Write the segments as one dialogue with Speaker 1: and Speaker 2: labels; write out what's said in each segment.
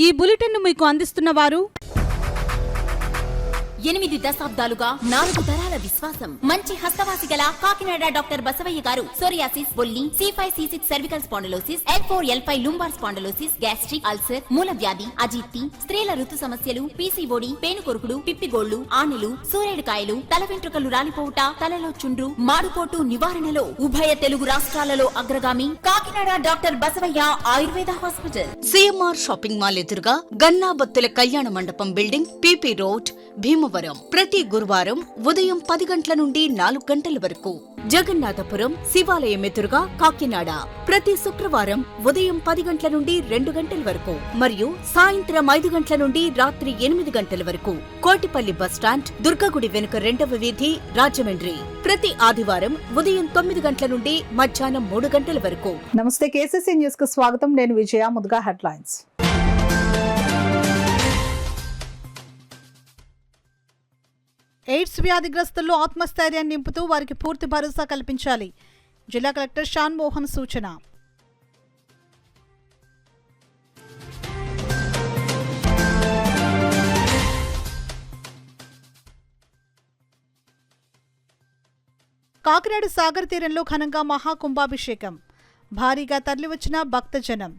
Speaker 1: ఈ బులెటిన్ మీకు అందిస్తున్న వారు
Speaker 2: 8 దశాబ్దాలుగా 4 తరాల విశ్వాసం. మంచి హస్తవాసి గల కాకినాడ డాక్టర్ బసవయ్య గారు సోరియాసిస్, బొల్లి, C5, C6 cervical spondylosis, L4, L5 lumbar spondylosis, gastric ulcer, మూల వ్యాధి, అజీర్తి, స్త్రీల ఋతు సమస్యలు, PCOD, పేనుకొరుకుడు, పిప్పిగోళ్లు, ఆనెలు, సూరేడుకాయలు, తల వెంట్రుకలు రాలిపోవుట, తలలో చుండ్రు, మాడుకోటు నివారణలో ఉభయ తెలుగు రాష్ట్రాలలో అగ్రగామి Kakinada doctor Basavayya Ayurveda hospital.
Speaker 3: CMR shopping mall ఎదురుగా గన్నాబత్తుల కళ్యాణ మండపం బిల్డింగ్, PP రోడ్, భీమవరం. ప్రతి గురువారం ఉదయం 10 గంటల నుండి 4 గంటల వరకు. జగన్నాథపురం శివాలయం ఎదురుగా కాకినాడ ప్రతి శుక్రవారం ఉదయం 10 గంటల నుండి 2 గంటల వరకు మరియు సాయంత్రం 5 గంటల నుండి రాత్రి 8 గంటల వరకు. కోటిపల్లి బస్టాండ్, దుర్గగుడి వెనుక 2వ వీధి, రాజమండ్రి. ప్రతి ఆదివారం ఉదయం 9 గంటల నుండి మధ్యాహ్నం 3 గంటల వరకు.
Speaker 4: నమస్తే, KCC న్యూస్ కు స్వాగతం. నేను విజయ. ముందుగా హెడ్లైన్స్.
Speaker 5: ఎయిడ్స్ వ్యాధిగ్రస్తుల్లో ఆత్మస్థైర్యాన్ని నింపుతూ వారికి పూర్తి భరోసా కల్పించాలి. జిల్లా కలెక్టర్ షాన్ మోహన్ సూచన. కాకినాడ సాగర్ తీరంలో ఘనంగా మహాకుంభాభిషేకం. భారీగా తరలివచ్చిన భక్తజనం.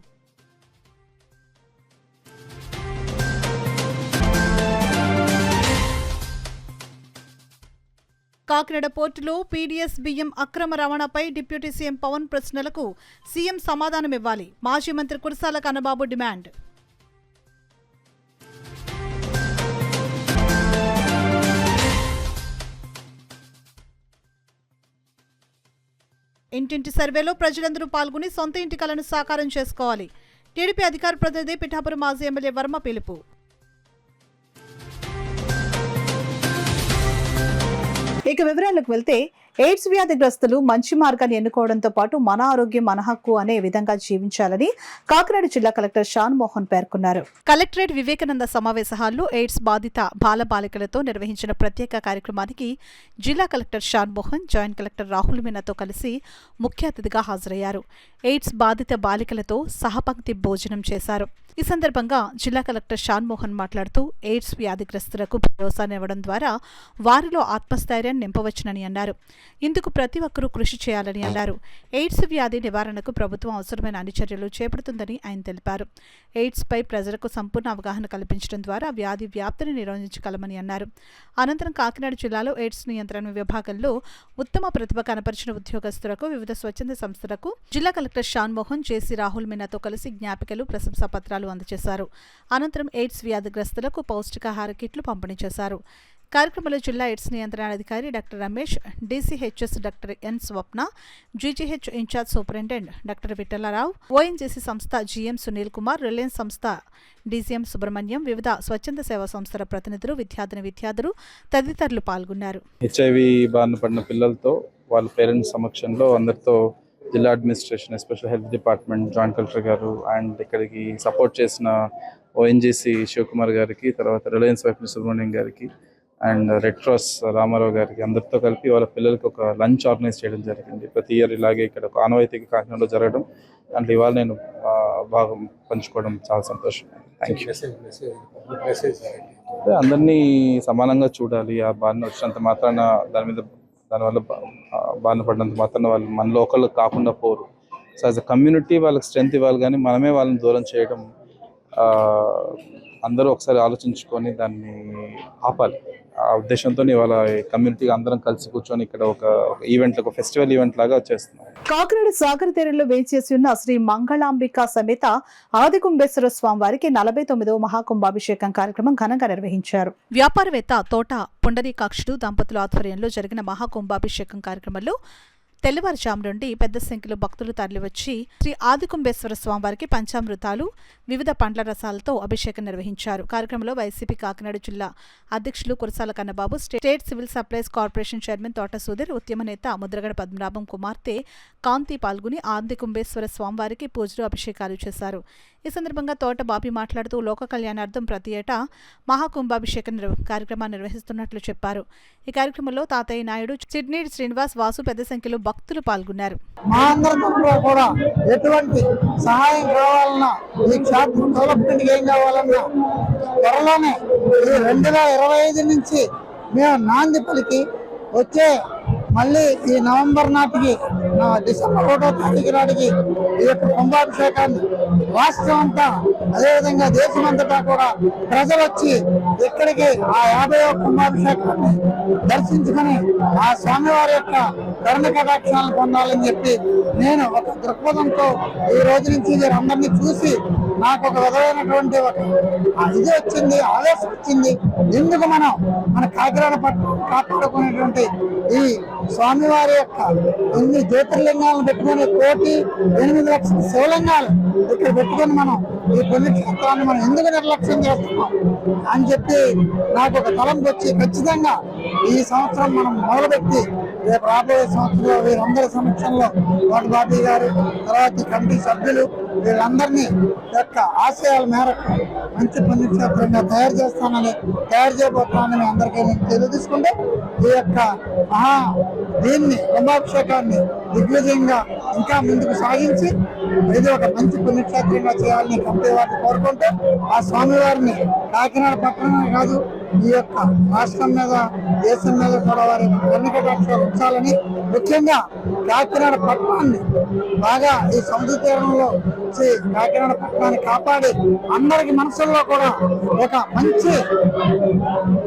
Speaker 5: కాకినాడ పోర్టులో PDS బియ్యం అక్రమ రవాణాపై డిప్యూటీ సీఎం పవన్ ప్రశ్నలకు సీఎం సమాధానమివ్వాలి. మాజీ మంత్రి కురసాల కన్నబాబు డిమాండ్. ఇంటింటి సర్వేలో ప్రజలందరూ పాల్గొని సొంత ఇంటి కలను సాకారం చేసుకోవాలి. టీడీపీ అధికార ప్రతినిధి పిఠాపురం మాజీ ఎమ్మెల్యే వర్మ పిలుపు.
Speaker 4: ఇక వివరాలకు వెళ్తే, ఎయిడ్స్ వ్యాధిగ్రస్తులు మంచి మార్గాన్ని ఎన్నుకోవడంతో పాటు మన ఆరోగ్యం మన హక్కు అనే విధంగా జీవించాలని కాకినాడ జిల్లా కలెక్టర్ షాన్ మోహన్ పేర్కొన్నారు.
Speaker 5: కలెక్టరేట్ వివేకానంద సమావేశ హాల్లో ఎయిడ్స్ బాధిత బాలబాలికలతో నిర్వహించిన ప్రత్యేక కార్యక్రమానికి జిల్లా collector Shan Mohan, joint collector Rahul మీనాతో కలిసి ముఖ్య అతిథిగా హాజరయ్యారు. ఎయిడ్స్ బాధిత బాలికలతో సహపంక్తి భోజనం చేశారు. ఈ సందర్భంగా జిల్లా కలెక్టర్ షాన్ మోహన్ మాట్లాడుతూ ఎయిడ్స్ వ్యాధిగ్రస్తులకు భరోసానివ్వడం ద్వారా వారిలో ఆత్మస్థైర్యాన్ని నింపవచ్చునని అన్నారు. ఇందుకు ప్రతి ఒక్కరూ కృషి చేయాలని అన్నారు. ఎయిడ్స్ వ్యాధి నివారణకు ప్రభుత్వం అవసరమైన అన్ని చర్యలు చేపడుతుందని ఆయన తెలిపారు. ఎయిడ్స్ పై ప్రజలకు సంపూర్ణ అవగాహన కల్పించడం ద్వారా వ్యాధి వ్యాప్తిని నిరోధించగలమని అన్నారు. అనంతరం కాకినాడ జిల్లాలో ఎయిడ్స్ నియంత్రణ విభాగంలో ఉత్తమ ప్రతిభ కనపరిచిన ఉద్యోగస్తులకు, వివిధ స్వచ్ఛంద సంస్థలకు జిల్లా కలెక్టర్ షాన్ మోహన్, జేసీ రాహుల్ మీనాతో కలిసి జ్ఞాపికలు, ప్రశంసా పత్రాలు అందజేశారు. అనంతరం ఎయిడ్స్ వ్యాధిగ్రస్తులకు పౌష్టికాహార కిట్లు పంపిణీ చేశారు. కార్యక్రమంలో జిల్లా ఎయిడ్స్ నియంత్రణ అధికారి doctor Ramesh, DCHS doctor N Swapna, GGH incharge superintendent doctor Vithalarao, ONGC సంస్థ GM సునీల్ కుమార్, రిలయన్స్ సంస్థ DCM సుబ్రహ్మణ్యం, వివిధ స్వచ్ఛంద సేవా సంస్థల ప్రతినిధులు, విద్యార్థులు తదితరులు పాల్గొన్నారు.
Speaker 6: HIV బారిన పడిన పిల్లలతో వాళ్ళ పేరెంట్స్ సమక్షంలో అందరితో జిల్లా administration, special health department, joint collector గారు అండ్ ఇక్కడికి సపోర్ట్ చేసిన ONGC శివకుమార్ గారికి, తర్వాత రిలయన్స్ వైపు సుబ్రహ్మణ్యం గారికి అండ్ రెడ్ క్రాస్ రామారావు గారికి అందరితో కలిపి వాళ్ళ పిల్లలకి ఒక లంచ్ ఆర్గనైజ్ చేయడం జరిగింది. ప్రతి ఇయర్ ఇలాగే ఇక్కడ ఒక ఆనవాయితీగా కాకినాడలో జరగడం, అంటే ఇవాళ నేను బాగా పంచుకోవడం చాలా సంతోషం. Thank you. అందరినీ సమానంగా చూడాలి. ఆ బారిన వచ్చినంత మాత్రాన దానివల్ల బారిన పడినంత మాత్రాన వాళ్ళు మన లోకల్ కాకుండా పోరు. సో యాజ్ అ కమ్యూనిటీ వాళ్ళకి స్ట్రెంత్ ఇవ్వాలి, కానీ మనమే వాళ్ళని దూరం చేయడం అందరూ ఒకసారి ఆలోచించుకొని దాన్ని ఆపాలి. ఆ ఉద్దేశంతో ఇవాళ కమ్యూనిటీగా అందరం కలిసి కూర్చొని ఇక్కడ ఒక ఈవెంట్, ఒక ఫెస్టివల్ ఈవెంట్ లాగా చేస్తున్నాం.
Speaker 4: కాకినాడ సాగర్ తీరంలో వేంచేసి ఉన్న శ్రీ మంగళాంబిక సమేత ఆదికుంభేశ్వర స్వామి వారికి 49వ మహాకుంభాభిషేకం కార్యక్రమం ఘనంగా నిర్వహించారు.
Speaker 5: వ్యాపారవేత్త తోట పుండరీకాక్షుడు దంపతుల ఆధ్వర్యంలో జరిగిన మహాకుంభాభిషేకం కార్యక్రమంలో తెల్లవారుజాము నుండి పెద్ద సంఖ్యలో భక్తులు తరలివచ్చి శ్రీ ఆదికుంభేశ్వర స్వామివారికి పంచామృతాలు, వివిధ పండ్ల రసాలతో అభిషేకం నిర్వహించారు. కార్యక్రమంలో వైసీపీ కాకినాడ జిల్లా అధ్యక్షులు Kurasala Kannababu, state civil supplies corporation chairman తోట సుధీర్, ఉద్యమ నేత ముద్రగడ పద్మనాభం కుమార్తె కాంతి పాల్గొని ఆదికుంభేశ్వర స్వామివారికి పూజలు, అభిషేకాలు చేశారు. ఈ సందర్భంగా తోట బాబీ మాట్లాడుతూ లోక కళ్యాణార్థం ప్రతి ఏటా మహాకుంభాభిషేక కార్యక్రమాన్ని నిర్వహిస్తున్నట్లు చెప్పారు. ఈ కార్యక్రమంలో తాతయ్య నాయుడు, సిడ్నీ శ్రీనివాస్, వాసు పెద్ద సంఖ్యలో భక్తులు పాల్గొన్నారు.
Speaker 7: మా అందరి తరఫున కూడా ఎటువంటి సహాయం కావాలన్నా, ఈ క్షేత్రం డెవలప్మెంట్ ఏం కావాలన్నా త్వరలోనే ఈ 2025 నుంచి మేము నాంది పలికి వచ్చే మళ్ళీ ఈ నవంబర్ నాటికి డిసెంబర్ 1వ తారీఖు నాటికి ఈ యొక్క కుంభాభిషేకాన్ని రాష్ట్రం అంతా అదేవిధంగా దేశమంతటా కూడా ప్రజలు వచ్చి ఇక్కడికి ఆ 50వ కుంభాభిషేకాన్ని దర్శించుకుని ఆ స్వామివారి యొక్క కరుణ కటాక్షాలను పొందాలని చెప్పి నేను ఒక దృక్పథంతో ఈ రోజు నుంచి వీరందరినీ చూసి నాకు ఒక విధమైనటువంటి ఒక ఇది వచ్చింది, ఆవేశం వచ్చింది. ఎందుకు మన కాకినాడ పట్టణం కాపాడుకునేటువంటి ఈ స్వామివారి యొక్క ఎన్ని జ్యోతిర్లింగాలను పెట్టుకుని 1,800,000 శివలింగాలు ఇక్కడ పెట్టుకుని మనం ఈ పుణ్యక్షేత్రాన్ని మనం ఎందుకు నిర్లక్ష్యం చేస్తున్నాం అని చెప్పి నాకు ఒక తలంపు వచ్చి ఖచ్చితంగా ఈ సంవత్సరం మనం మొదలుపెట్టి రేపు రాబోయే సంవత్సరంలో వీరందరి సమక్షంలో బాబీ గారు, తర్వాత కమిటీ సభ్యులు వీళ్ళందరినీ యొక్క ఆశయాల మేరకు మంచి పుణ్యక్షేత్రంగా తయారు చేయబోతున్నానని మీ అందరికీ నేను తెలియజేసుకుంటే ఈ యొక్క దీన్ని కుంభాభిషేకాన్ని దిగ్విజయంగా ఇంకా ముందుకు సాగించి ఇది ఒక మంచి పుణ్యక్షేత్రంగా చేయాలని కమిటీ వారిని కోరుకుంటూ ఆ స్వామివారిని కాకినాడ పట్టణమే కాదు ఈ యొక్క రాష్ట్రం మీద, దేశం మీద కూడా వారి కన్నికటాక్షాలు ఉంచాలని, ముఖ్యంగా కాకినాడ పట్టణాన్ని బాగా ఈ సముద్ర తీరంలో కాకినాడ పట్టణాన్ని కాపాడి అందరికి మనసుల్లో కూడా ఒక మంచి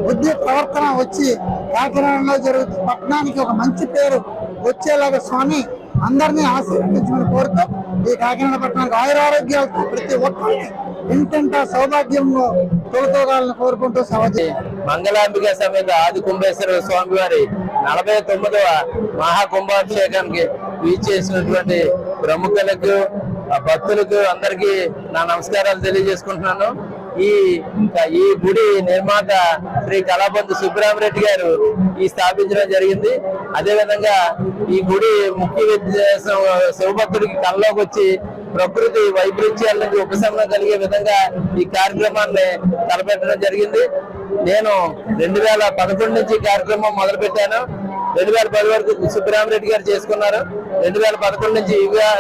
Speaker 7: బుద్ధి ప్రవర్తన వచ్చి కాకినాడలో జరుగుతున్న పట్టణానికి ఒక మంచి పేరు వచ్చేలాగా స్వామి అందరినీ ఆశీర్వదించమని కోరుతూ ఈ కాకినాడ పట్టణానికి ఆయురారోగ్యాలతో ప్రతి ఒక్కరికి ఇంటింటా సౌభాగ్యంలో తొలతోగాలని కోరుకుంటూ సవతి
Speaker 8: మంగళాంబిక సమేత ఆది కుంభేశ్వర స్వామి వారి 49వ మహాకుంభాభిషేకానికి వీచేసినటువంటి ప్రముఖులకు, భక్తులకు అందరికీ నా నమస్కారాలు తెలియజేసుకుంటున్నాను. ఈ గుడి నిర్మాత శ్రీ కళాపతి సుబ్బరామరెడ్డి గారు స్థాపించడం జరిగింది. అదేవిధంగా ఈ గుడి ముఖ్య ఉద్దేశం శివభక్తుడికి కళ్ళలోకి వచ్చి ప్రకృతి వైపరీత్యాల నుంచి ఉపశమనం కలిగే విధంగా ఈ కార్యక్రమాన్ని తలపెట్టడం జరిగింది. నేను 2011 నుంచి ఈ కార్యక్రమం మొదలు పెట్టాను. 2010 వరకు సుబ్బరామరెడ్డి గారు చేసుకున్నారు. 2011 నుంచి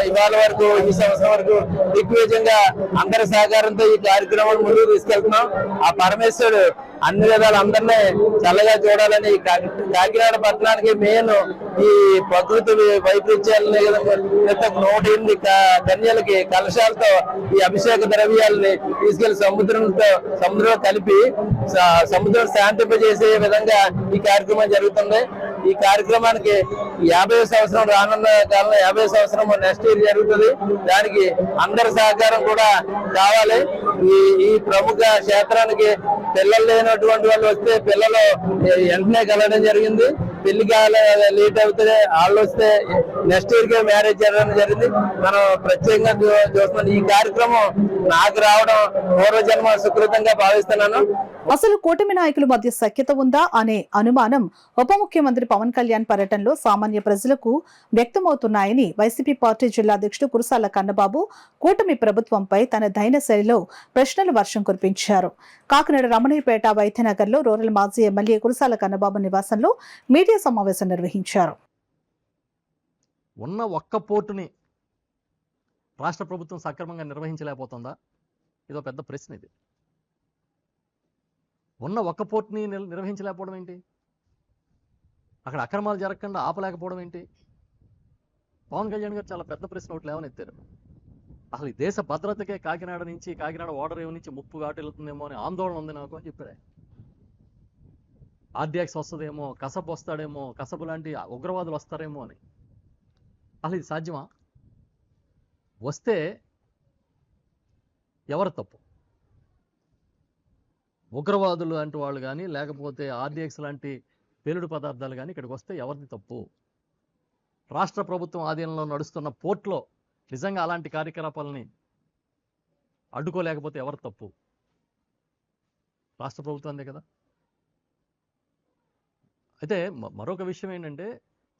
Speaker 8: ఇవాళ వరకు, ఈ సంవత్సరం వరకు దిగ్విజయంగా అందరి సహకారంతో ఈ కార్యక్రమాన్ని ముందుకు తీసుకెళ్తున్నాం. ఆ పరమేశ్వరుడు అన్ని విధాలు అందరినీ చల్లగా చూడాలని కాకినాడ పట్టణానికి మెయిన్ ఈ ప్రకృతి వైపరీత్యాలని 108 కన్యలకి కలశాలతో ఈ అభిషేక ద్రవ్యాలని తీసుకెళ్లి సముద్రంలో కలిపి సముద్రం శాంతింపజేసే విధంగా ఈ కార్యక్రమం జరుగుతుంది. ఈ కార్యక్రమానికి 50వ సంవత్సరం రానున్న కాలంలో 50వ సంవత్సరం నెక్స్ట్ ఇయర్ జరుగుతుంది. దానికి అందరి సహకారం కూడా కావాలి. ఈ ప్రముఖ క్షేత్రానికి పిల్లలు లేనటువంటి వాళ్ళు వస్తే పిల్లలు వెంటనే కలగడం జరిగింది. పెళ్లి లేట్ అవుతుంది, వాళ్ళు వస్తే నెక్స్ట్ ఇయర్ కే మ్యారేజ్ జరగడం జరిగింది. మనం ప్రత్యేకంగా చూస్తున్నాం. ఈ కార్యక్రమం నాకు రావడం పూర్వజన్మ సుకృతంగా భావిస్తున్నాను.
Speaker 4: అసలు కూటమి నాయకుల మధ్య సఖ్యత ఉందా అనే అనుమానం ఉప ముఖ్యమంత్రి పవన్ కళ్యాణ్ పర్యటనలో సామాన్య ప్రజలకు వ్యక్తమవుతున్నాయని వైసీపీ పార్టీ జిల్లా అధ్యక్షుడు కురసాల కన్నబాబు కూటమి ప్రభుత్వంపై తన దైన శైలిలో ప్రశ్నల వర్షం కురిపించారు. కాకినాడ రమణయ్యపేట వైద్యనగర్లో రూరల్ మాజీ ఎమ్మెల్యే కురసాల కన్నబాబు నివాసంలో మీడియా సమావేశం నిర్వహించారు.
Speaker 9: ఉన్న ఒక్క పోర్టుని రాష్ట్ర ప్రభుత్వం సక్రమంగా నిర్వహించలేకపోతుందా? ఇదో పెద్ద ప్రశ్న. ఇది ఉన్న ఒక్క పోర్టుని నిర్వహించలేకపోవడం ఏంటి? అక్కడ అక్రమాలు జరగకుండా ఆపలేకపోవడం ఏంటి? పవన్ కళ్యాణ్ గారు చాలా పెద్ద ప్రశ్న ఒకటి లేవనెత్తారు. అసలు ఈ దేశ భద్రతకే కాకినాడ ఓడరేవు నుంచి ముప్పు వాటిల్లుతుందేమో అని ఆందోళన ఉంది నాకు అని చెప్పారు. ఆర్డిఎక్స్ వస్తుందేమో, కసబ్ వస్తాడేమో, కసబ్ లాంటి ఉగ్రవాదులు వస్తారేమో అని. అసలు ఇది సాధ్యమా? వస్తే ఎవరు తప్పు? ఉగ్రవాదులు లాంటి వాళ్ళు కానీ, లేకపోతే ఆర్డిఎక్స్ లాంటి పేలుడు పదార్థాలు కానీ ఇక్కడికి వస్తే ఎవరిది తప్పు? రాష్ట్ర ప్రభుత్వం ఆధీనంలో నడుస్తున్న పోర్ట్లో నిజంగా అలాంటి కార్యకలాపాలని అడ్డుకోలేకపోతే ఎవరు తప్పు? రాష్ట్ర ప్రభుత్వందే కదా. అయితే మరొక విషయం ఏంటంటే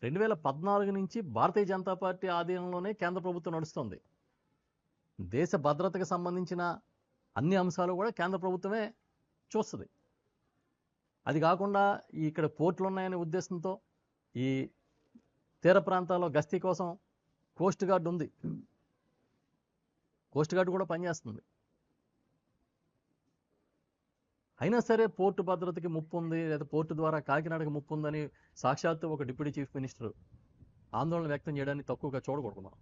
Speaker 9: 2014 నుంచి భారతీయ జనతా పార్టీ ఆధీనంలోనే కేంద్ర ప్రభుత్వం నడుస్తుంది. దేశ భద్రతకు సంబంధించిన అన్ని అంశాలు కూడా కేంద్ర ప్రభుత్వమే చూస్తుంది. అది కాకుండా ఇక్కడ పోర్టులు ఉన్నాయనే ఉద్దేశంతో ఈ తీర ప్రాంతాల్లో గస్తీ కోసం కోస్ట్ గార్డ్ ఉంది, కోస్ట్ గార్డ్ కూడా పనిచేస్తుంది. అయినా సరే పోర్టు భద్రతకి ముప్పు ఉంది, లేదా పోర్టు ద్వారా కాకినాడకి ముప్పు ఉందని సాక్షాత్తు ఒక డిప్యూటీ చీఫ్ మినిస్టర్ ఆందోళన వ్యక్తం చేయడాన్ని తక్కువగా చూడకూడదు మనం.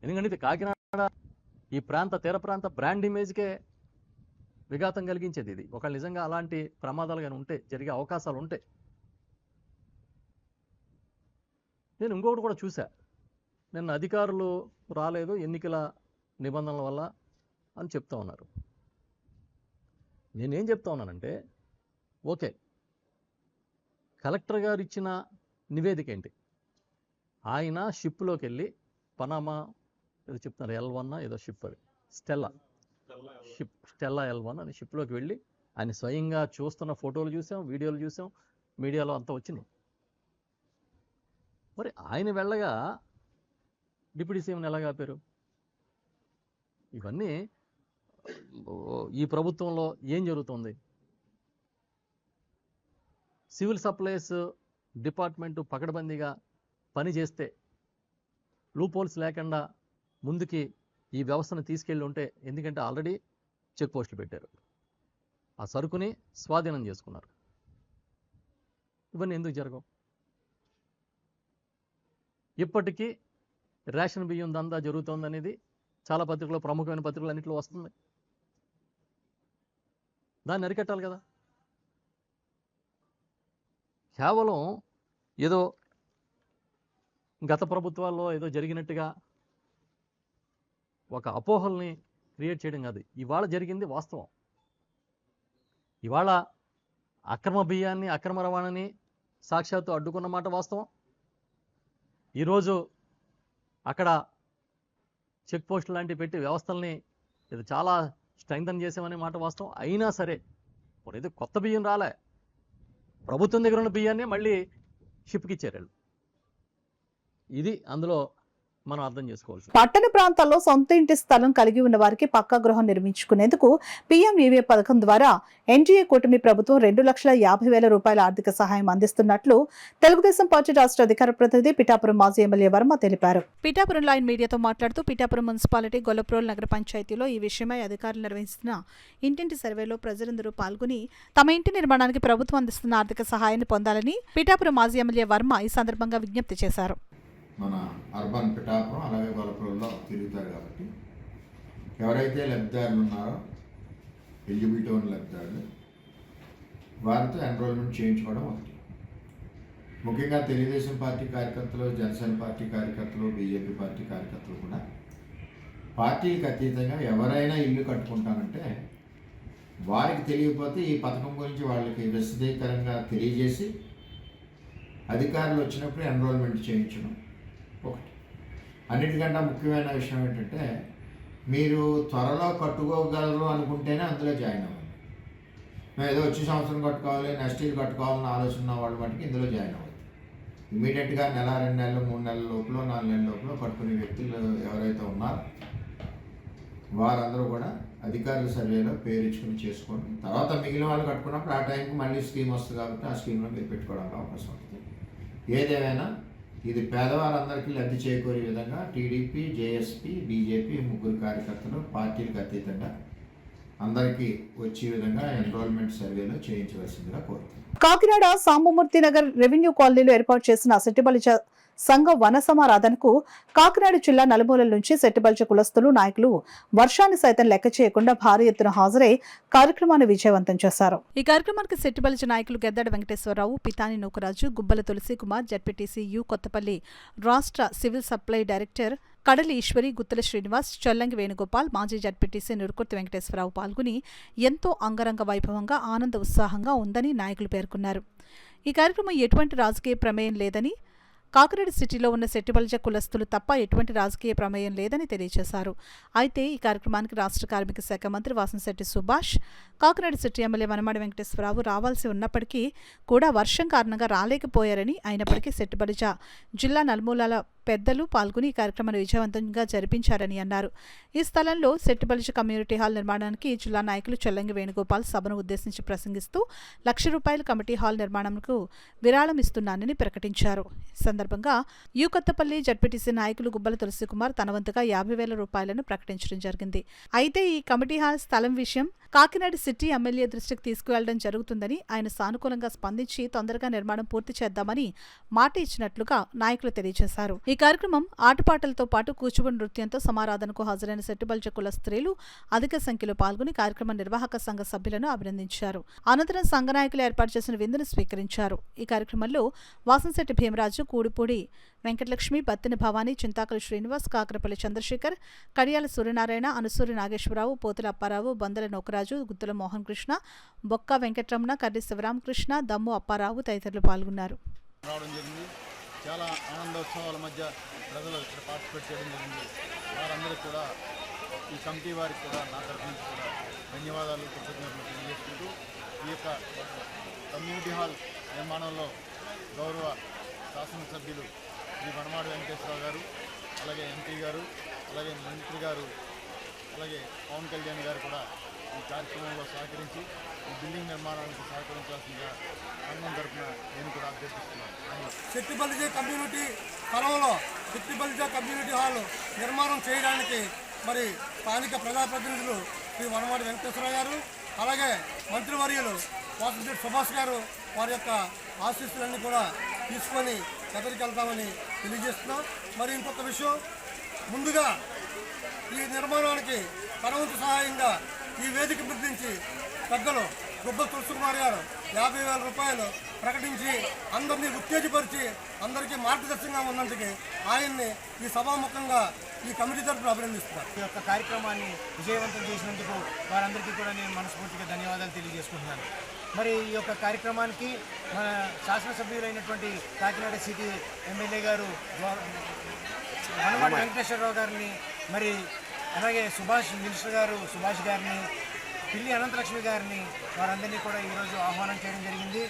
Speaker 9: ఎందుకంటే ఇది కాకినాడ ఈ ప్రాంత తీర ప్రాంత బ్రాండ్ ఇమేజ్కే విఘాతం కలిగించేది. ఇది ఒకవేళ నిజంగా అలాంటి ప్రమాదాలు కానీ ఉంటే, జరిగే అవకాశాలు ఉంటే. నేను ఇంకొకటి కూడా చూసా, నిన్న అధికారులు రాలేదు ఎన్నికల నిబంధనల వల్ల అని చెప్తా ఉన్నారు. నేనేం చెప్తా ఉన్నానంటే, ఓకే, కలెక్టర్ గారు ఇచ్చిన నివేదిక ఏంటి? ఆయన షిప్లోకి వెళ్ళి పనామా ఏదో చెప్తున్నారు, L1 ఏదో షిప్, అది స్టెల్లా L1 అని షిప్లోకి వెళ్ళి ఆయన స్వయంగా చూస్తున్న ఫోటోలు చూసాం, వీడియోలు చూసాం, మీడియాలో అంతా వచ్చింది. మరి ఆయన వెళ్ళగా డిప్యూటీ సీఎంని ఎలా ఆపారు? ఇవన్నీ ఈ ప్రభుత్వంలో ఏం జరుగుతుంది? సివిల్ సప్లైస్ డిపార్ట్మెంటు పకడ్బందీగా పనిచేస్తే, లూపోల్స్ లేకుండా ముందుకి ఈ వ్యవస్థను తీసుకెళ్ళి ఉంటే, ఎందుకంటే ఆల్రెడీ చెక్ పోస్టులు పెట్టారు, ఆ సరుకుని స్వాధీనం చేసుకున్నారు. ఇవన్నీ ఎందుకు జరగవు? ఇప్పటికీ రేషన్ బియ్యం దందా జరుగుతోందనేది చాలా పత్రికల్లో, ప్రముఖమైన పత్రికలు అన్నింటిలో వస్తుంది. దాన్ని అరికట్టాలి కదా. కేవలం ఏదో గత ప్రభుత్వాల్లో ఏదో జరిగినట్టుగా ఒక అపోహల్ని క్రియేట్ చేయడం కాదు. ఇవాళ జరిగింది వాస్తవం. ఇవాళ అక్రమ బియ్యాన్ని, అక్రమ రవాణాని సాక్షాత్తు అడ్డుకున్న మాట వాస్తవం. ఈరోజు అక్కడ చెక్ పోస్టులు లాంటివి పెట్టి వ్యవస్థల్ని ఇది చాలా స్ట్రెంగ్తన్ చేసామనే మాట వాస్తవం. అయినా సరే ఇప్పుడు ఏదో కొత్త బియ్యం రాలే, ప్రభుత్వం దగ్గర ఉన్న బియ్యాన్ని మళ్ళీ షిప్కి ఇచ్చారు. ఇది అందులో మనం అర్థం చేసుకోవచ్చు.
Speaker 4: పట్టణ ప్రాంతాల్లో సొంత ఇంటి స్థలం కలిగి ఉన్న వారికి పక్కా గృహం నిర్మించుకునేందుకు PMEWay పథకం ద్వారా ఎన్డీఏ కూటమి ప్రభుత్వం 2,50,000 రూపాయల ఆర్థిక సహాయం అందిస్తున్నట్లు తెలుగుదేశం పార్టీ రాష్ట్ర అధికార ప్రతినిధి పిఠాపురం మాజీ ఎమ్మెల్యే వర్మ తెలిపారు.
Speaker 5: పిఠాపురంలో ఆయన మీడియాతో మాట్లాడుతూ, పిఠాపురం మున్సిపాలిటీ గొల్లప్రోల్ నగర పంచాయతీలో ఈ విషయమై అధికారులు నిర్వహిస్తున్న ఇంటింటి సర్వేలో ప్రజలందరూ పాల్గొని తమ ఇంటి నిర్మాణానికి ప్రభుత్వం అందిస్తున్న ఆర్థిక సహాయాన్ని పొందాలని పిఠాపురం మాజీ ఎమ్మెల్యే వర్మ ఈ సందర్భంగా విజ్ఞప్తి చేశారు.
Speaker 10: మన అర్బన్ పిఠాపురం అలాగే గొల్లప్రోల్లో తిరుగుతారు కాబట్టి ఎవరైతే లబ్ధిదారులు ఉన్నారో, ఎలిజిబిలిటీ ఉన్న లబ్ధిదారులు, వారితో ఎన్రోల్మెంట్ చేయించుకోవడం ఒకటి. ముఖ్యంగా తెలుగుదేశం పార్టీ కార్యకర్తలు, జనసేన పార్టీ కార్యకర్తలు, బీజేపీ పార్టీ కార్యకర్తలు కూడా పార్టీలకు అతీతంగా ఎవరైనా ఇల్లు కట్టుకుంటానంటే వారికి తెలియకపోతే ఈ పథకం గురించి వాళ్ళకి విశదీకరంగా తెలియజేసి అధికారులు వచ్చినప్పుడు ఎన్రోల్మెంట్ చేయించడం ఒకటి. అన్నిటికంటే ముఖ్యమైన విషయం ఏంటంటే, మీరు త్వరలో కట్టుకోగలరు అనుకుంటేనే అందులో జాయిన్ అవ్వండి. మేము ఏదో వచ్చే సంవత్సరం కట్టుకోవాలి, నెక్స్ట్ ఇయర్ కట్టుకోవాలని ఆలోచన ఉన్న వాళ్ళ మటుకు ఇందులో జాయిన్ అవ్వదు. ఇమీడియట్గా నెల, 2 నెలలు, 3 నెలల లోపల, 4 నెలల లోపల కట్టుకునే వ్యక్తులు ఎవరైతే ఉన్నారో వారందరూ కూడా అధికారుల సర్వేలో పేరు ఇచ్చుకుని చేసుకోండి. తర్వాత మిగిలిన వాళ్ళు కట్టుకున్నప్పుడు ఆ టైంకి మళ్ళీ స్కీమ్ వస్తుంది కాబట్టి ఆ స్కీమ్లో మీరు పెట్టుకోవడానికి అవకాశం ఉంటుంది. ఏదేమైనా ఇది పేదవారందరికీ లబ్ధి చేకూరే విధంగా టీడీపీ, జేఎస్పీ, బీజేపీ ముగ్గురు కార్యకర్తలు పార్టీలకు అతీతంగా అందరికీ వచ్చే విధంగా ఎన్రోల్మెంట్ సర్వేలో చేయించవలసిందిగా కోరుతున్నాను.
Speaker 4: కాకినాడ సాంబమూర్తి నగర్ రెవెన్యూ కాలనీలో ఏర్పాటు చేసిన సెట్టిబలిజ సంఘ వన సమారాధనకు కాకినాడ జిల్లా నలుమూలల నుంచి సెట్టిబలిజ కులస్తులు, నాయకులు వర్షాన్ని సైతం లెక్క చేయకుండా భారీ ఎత్తున హాజరై కార్యక్రమాన్ని విజయవంతం చేశారు.
Speaker 5: ఈ కార్యక్రమానికి సెట్టిబలిజ నాయకులు గెద్దడ వెంకటేశ్వరరావు, పితాని నూకరాజు, గుబ్బల తులసి కుమార్, జడ్పీటీసీ యు కొత్తపల్లి రాష్ట్ర సివిల్ సప్లై డైరెక్టర్ కడలి ఈశ్వరి, గుత్తల శ్రీనివాస్, చల్లంగి వేణుగోపాల్, మాజీ జడ్పీటీసీ నురుకుర్తి వెంకటేశ్వరరావు పాల్గొని ఎంతో అంగరంగ వైభవంగా, ఆనంద ఉత్సాహంగా ఉందని నాయకులు పేర్కొన్నారు. ఈ కార్యక్రమం ఎటువంటి రాజకీయ ప్రమేయం లేదని, కాకినాడ సిటీలో ఉన్న సెట్టిబలిజ కులస్తులు తప్ప ఎటువంటి రాజకీయ ప్రమేయం లేదని తెలియజేశారు. అయితే ఈ కార్యక్రమానికి రాష్ట్ర కార్మిక శాఖ మంత్రి వాసంశెట్టి సుభాష్, కాకినాడ సిటీ ఎమ్మెల్యే వనమాడి వెంకటేశ్వరరావు రావాల్సి ఉన్నప్పటికీ కూడా వర్షం కారణంగా రాలేకపోయారని, అయినప్పటికీ సెట్టిబలిజ జిల్లా నలుమూలల పెద్దలు పాల్గొని ఈ కార్యక్రమాన్ని విజయవంతంగా జరిపించారని అన్నారు. ఈ స్థలంలో సెట్టిబలిజ కమ్యూనిటీ హాల్ నిర్మాణానికి జిల్లా నాయకులు చెల్లంగి వేణుగోపాల్ సభను ఉద్దేశించి ప్రసంగిస్తూ ₹1,00,000 కమిటీ హాల్ నిర్మాణంకు విరాళం ఇస్తున్నానని ప్రకటించారు. ఈ సందర్భంగా యూకొత్తపల్లి జడ్పీటీసీ నాయకులు గుబ్బల తులసికుమార్ తన వంతుగా ₹50,000 ప్రకటించడం జరిగింది. అయితే ఈ కమిటీ హాల్ స్థలం విషయం కాకినాడ సిటీ ఎమ్మెల్యే దృష్టికి తీసుకువెళ్లడం జరుగుతుందని ఆయన సానుకూలంగా స్పందించి తొందరగా నిర్మాణం పూర్తి చేద్దామని మాట ఇచ్చినట్లుగా నాయకులు తెలియజేశారు. ఈ కార్యక్రమం ఆటపాటలతో పాటు కూచిపూడి నృత్యంతో సమారాధనకు హాజరైన సెట్టిబలిజ కుల స్త్రీలు అధిక సంఖ్యలో పాల్గొని కార్యక్రమ నిర్వాహక సంఘ సభ్యులను అభినందించారు. అనంతరం సంఘ నాయకులు ఏర్పాటు చేసిన విందును స్వీకరించారు. ఈ కార్యక్రమంలో వాసంశెట్టి భీమరాజు, కూడిపూడి వెంకటలక్ష్మి, బత్తిన భవానీ, చింతాకలి శ్రీనివాస్, కాకరపల్లి చంద్రశేఖర్, కడియాల సూర్యనారాయణ, అనుసూరి నాగేశ్వరరావు, పోతుల అప్పారావు, బందల నోకరాజు, గుత్తుల మోహన్ కృష్ణ, బొక్క వెంకటరమణ, కర్రి శివరామకృష్ణ, దమ్ము అప్పారావు తదితరులు పాల్గొన్నారు.
Speaker 11: చాలా ఆనందోత్సవాల మధ్య ప్రజలు ఇక్కడ పార్టిసిపేట్ చేయడం జరిగింది. వారందరికీ కూడా ఈ కమిటీ వారికి కూడా నా తరఫు నుంచి కూడా ధన్యవాదాలు, కృతజ్ఞతలు తెలియజేసుకుంటూ ఈ యొక్క కమ్యూనిటీ హాల్ నిర్మాణంలో గౌరవ శాసనసభ్యులు శ్రీ వనమాడి వెంకటేశ్వరరావు గారు, అలాగే ఎంపీ గారు, అలాగే మంత్రి గారు, అలాగే పవన్ కళ్యాణ్ గారు కూడా ఈ కార్యక్రమంలో సహకరించి ఈ బిల్డింగ్ నిర్మాణానికి సహకరించాల్సిందిగా సంఘం తరఫున నేను కూడా అభ్యర్థిస్తున్నాను. సెట్టిబలిజ కమ్యూనిటీ స్థలంలో సెట్టిబలిజ కమ్యూనిటీ హాల్ నిర్మాణం చేయడానికి మరి స్థానిక ప్రజాప్రతినిధులు శ్రీ వనమాడి వెంకటేశ్వరరావు గారు, అలాగే మంత్రివర్యులు వాసంశెట్టి సుభాష్ గారు వారి యొక్క ఆశీస్సులన్నీ కూడా తీసుకొని ఎక్కడికి వెళ్తామని తెలియజేస్తున్నాం. మరి ఇంకొక విషయం, ముందుగా ఈ నిర్మాణానికి తనవంతు సహాయంగా ఈ వేదిక నుంచి పెద్దలు గుబ్బల తులసికుమార్ గారు ₹50,000 ప్రకటించి అందరినీ ఉత్తేజపరిచి అందరికీ మార్గదర్శకంగా ఉన్నందుకు ఆయన్ని ఈ సభాముఖంగా ఈ కమిటీ తరఫున అభినందిస్తున్నారు.
Speaker 12: ఈ యొక్క కార్యక్రమాన్ని విజయవంతం చేసినందుకు వారందరికీ కూడా నేను మనస్ఫూర్తిగా ధన్యవాదాలు తెలియజేసుకుంటున్నాను. మరి ఈ యొక్క కార్యక్రమానికి మన శాసనసభ్యులైనటువంటి కాకినాడ సిటీ ఎమ్మెల్యే గారు వనమాడి వెంకటేశ్వరరావు గారిని, మరి అలాగే మినిస్టర్ గారు సుభాష్ గారిని, పిల్లి అనంతలక్ష్మి గారిని, వారందరినీ కూడా ఈరోజు ఆహ్వానం చేయడం జరిగింది.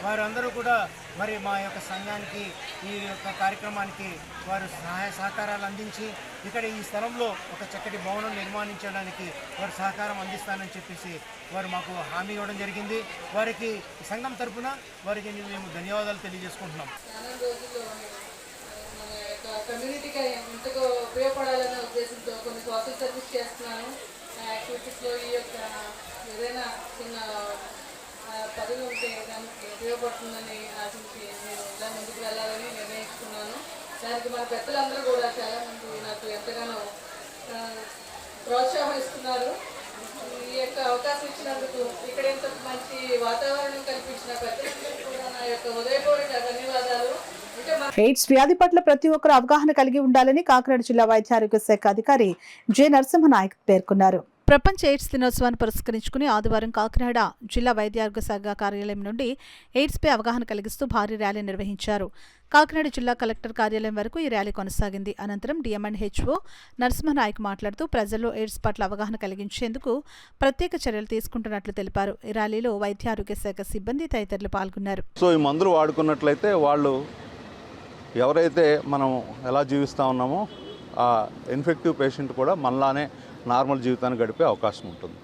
Speaker 12: వారందరూ కూడా మరి మా యొక్క సంఘానికి ఈ యొక్క కార్యక్రమానికి వారు సహాయ సహకారాలు అందించి ఇక్కడ ఈ స్థలంలో ఒక చక్కటి భవనం నిర్మాణించడానికి వారు సహకారం అందిస్తానని చెప్పేసి వారు మాకు హామీ ఇవ్వడం జరిగింది. వారికి సంఘం తరఫున వారికి మేము ధన్యవాదాలు తెలియజేసుకుంటున్నాం.
Speaker 13: కమ్యూనిటీగా ఎంతగా ఉపయోగపడాలనే ఉద్దేశంతో కొన్ని సోషల్ సర్వీస్ చేస్తున్నాను. యాక్టివిటీస్లో ఈ యొక్క ఏదైనా చిన్న పదవి ఉంటే దానికి ఉపయోగపడుతుందని ఆశించి నేను ఇలా ముందుకు వెళ్ళాలని నిర్ణయించుకున్నాను. దానికి మన పెద్దలందరూ కూడా చాలామంది నాకు ఎంతగానో ప్రోత్సాహిస్తున్నారు. ఈ యొక్క అవకాశం ఇచ్చినందుకు, ఇక్కడ ఎంత మంచి వాతావరణం కల్పించిన పెద్దలందరికీ కూడా నా యొక్క హృదయపూర్వక ధన్యవాదాలు.
Speaker 4: ఎయిడ్స్ వ్యాధి పట్ల ప్రతి ఒక్కరు అవగాహన కలిగి ఉండాలని కాకినాడ జిల్లా వైద్య ఆరోగ్య శాఖ అధికారి జె నరసింహనాయక్ పేర్కొన్నారు.
Speaker 5: ప్రపంచ ఎయిడ్స్ దినోత్సవాన్ని పురస్కరించుకుని ఆదివారం కాకినాడ జిల్లా వైద్య ఆరోగ్య శాఖ కార్యాలయం నుండి ఎయిడ్స్పై అవగాహన కలిగిస్తూ భారీ ర్యాలీ నిర్వహించారు. కాకినాడ జిల్లా కలెక్టర్ కార్యాలయం వరకు ఈ ర్యాలీ కొనసాగింది. అనంతరం డిఎంఎండ్హెచ్ఓ నరసింహనాయక్ మాట్లాడుతూ ప్రజల్లో ఎయిడ్స్ పట్ల అవగాహన కలిగించేందుకు ప్రత్యేక చర్యలు తీసుకుంటున్నట్లు తెలిపారు. ఈ ర్యాలీలో వైద్య ఆరోగ్య శాఖ సిబ్బంది తదితరులు పాల్గొన్నారు.
Speaker 14: సో ఈ మందులు వాడుకున్నట్లయితే వాళ్ళు ఎవరైతే మనం ఎలా జీవిస్తూ ఉన్నామో ఆ ఇన్ఫెక్టివ్ పేషెంట్ కూడా మనలానే నార్మల్ జీవితాన్ని గడిపే అవకాశం ఉంటుంది.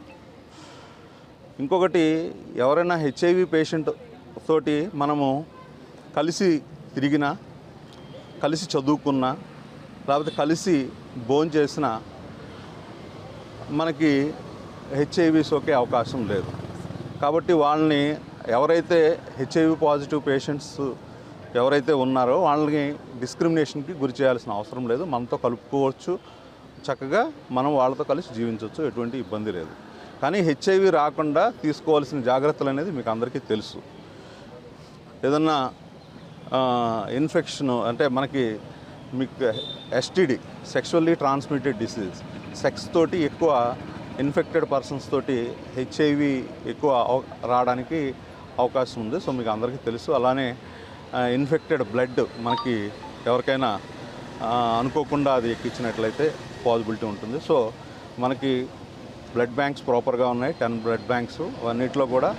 Speaker 14: ఇంకొకటి, ఎవరైనా హెచ్ఐవి పేషెంట్ తోటి మనము కలిసి తిరిగినా, కలిసి చదువుకున్నా, లేకపోతే కలిసి భోజనం చేసినా మనకి హెచ్ఐవి సోకే అవకాశం లేదు. కాబట్టి వాళ్ళని ఎవరైతే హెచ్ఐవి పాజిటివ్ పేషెంట్స్ ఎవరైతే ఉన్నారో వాళ్ళని డిస్క్రిమినేషన్కి గురి చేయాల్సిన అవసరం లేదు. మనతో కలుపుకోవచ్చు, చక్కగా మనం వాళ్ళతో కలిసి జీవించవచ్చు, ఎటువంటి ఇబ్బంది లేదు. కానీ హెచ్ఐవి రాకుండా తీసుకోవాల్సిన జాగ్రత్తలు అనేది మీకు అందరికీ తెలుసు. ఏదన్నా ఇన్ఫెక్షన్ అంటే మీకు STD, sexually transmitted disease, sex తోటి ఎక్కువ ఇన్ఫెక్టెడ్ పర్సన్స్ తోటి హెచ్ఐవి ఎక్కువ రావడానికి అవకాశం ఉంది. సో మీకు అందరికీ తెలుసు. అలానే ఇన్ఫెక్టెడ్ బ్లడ్ మనకి ఎవరికైనా అనుకోకుండా అది ఎక్కించినట్లయితే పాసిబిలిటీ ఉంటుంది. సో మనకి బ్లడ్ బ్యాంక్స్ ప్రాపర్గా ఉన్నాయి, 10 బ్లడ్ బ్యాంక్స్. అన్నింటిలో కూడా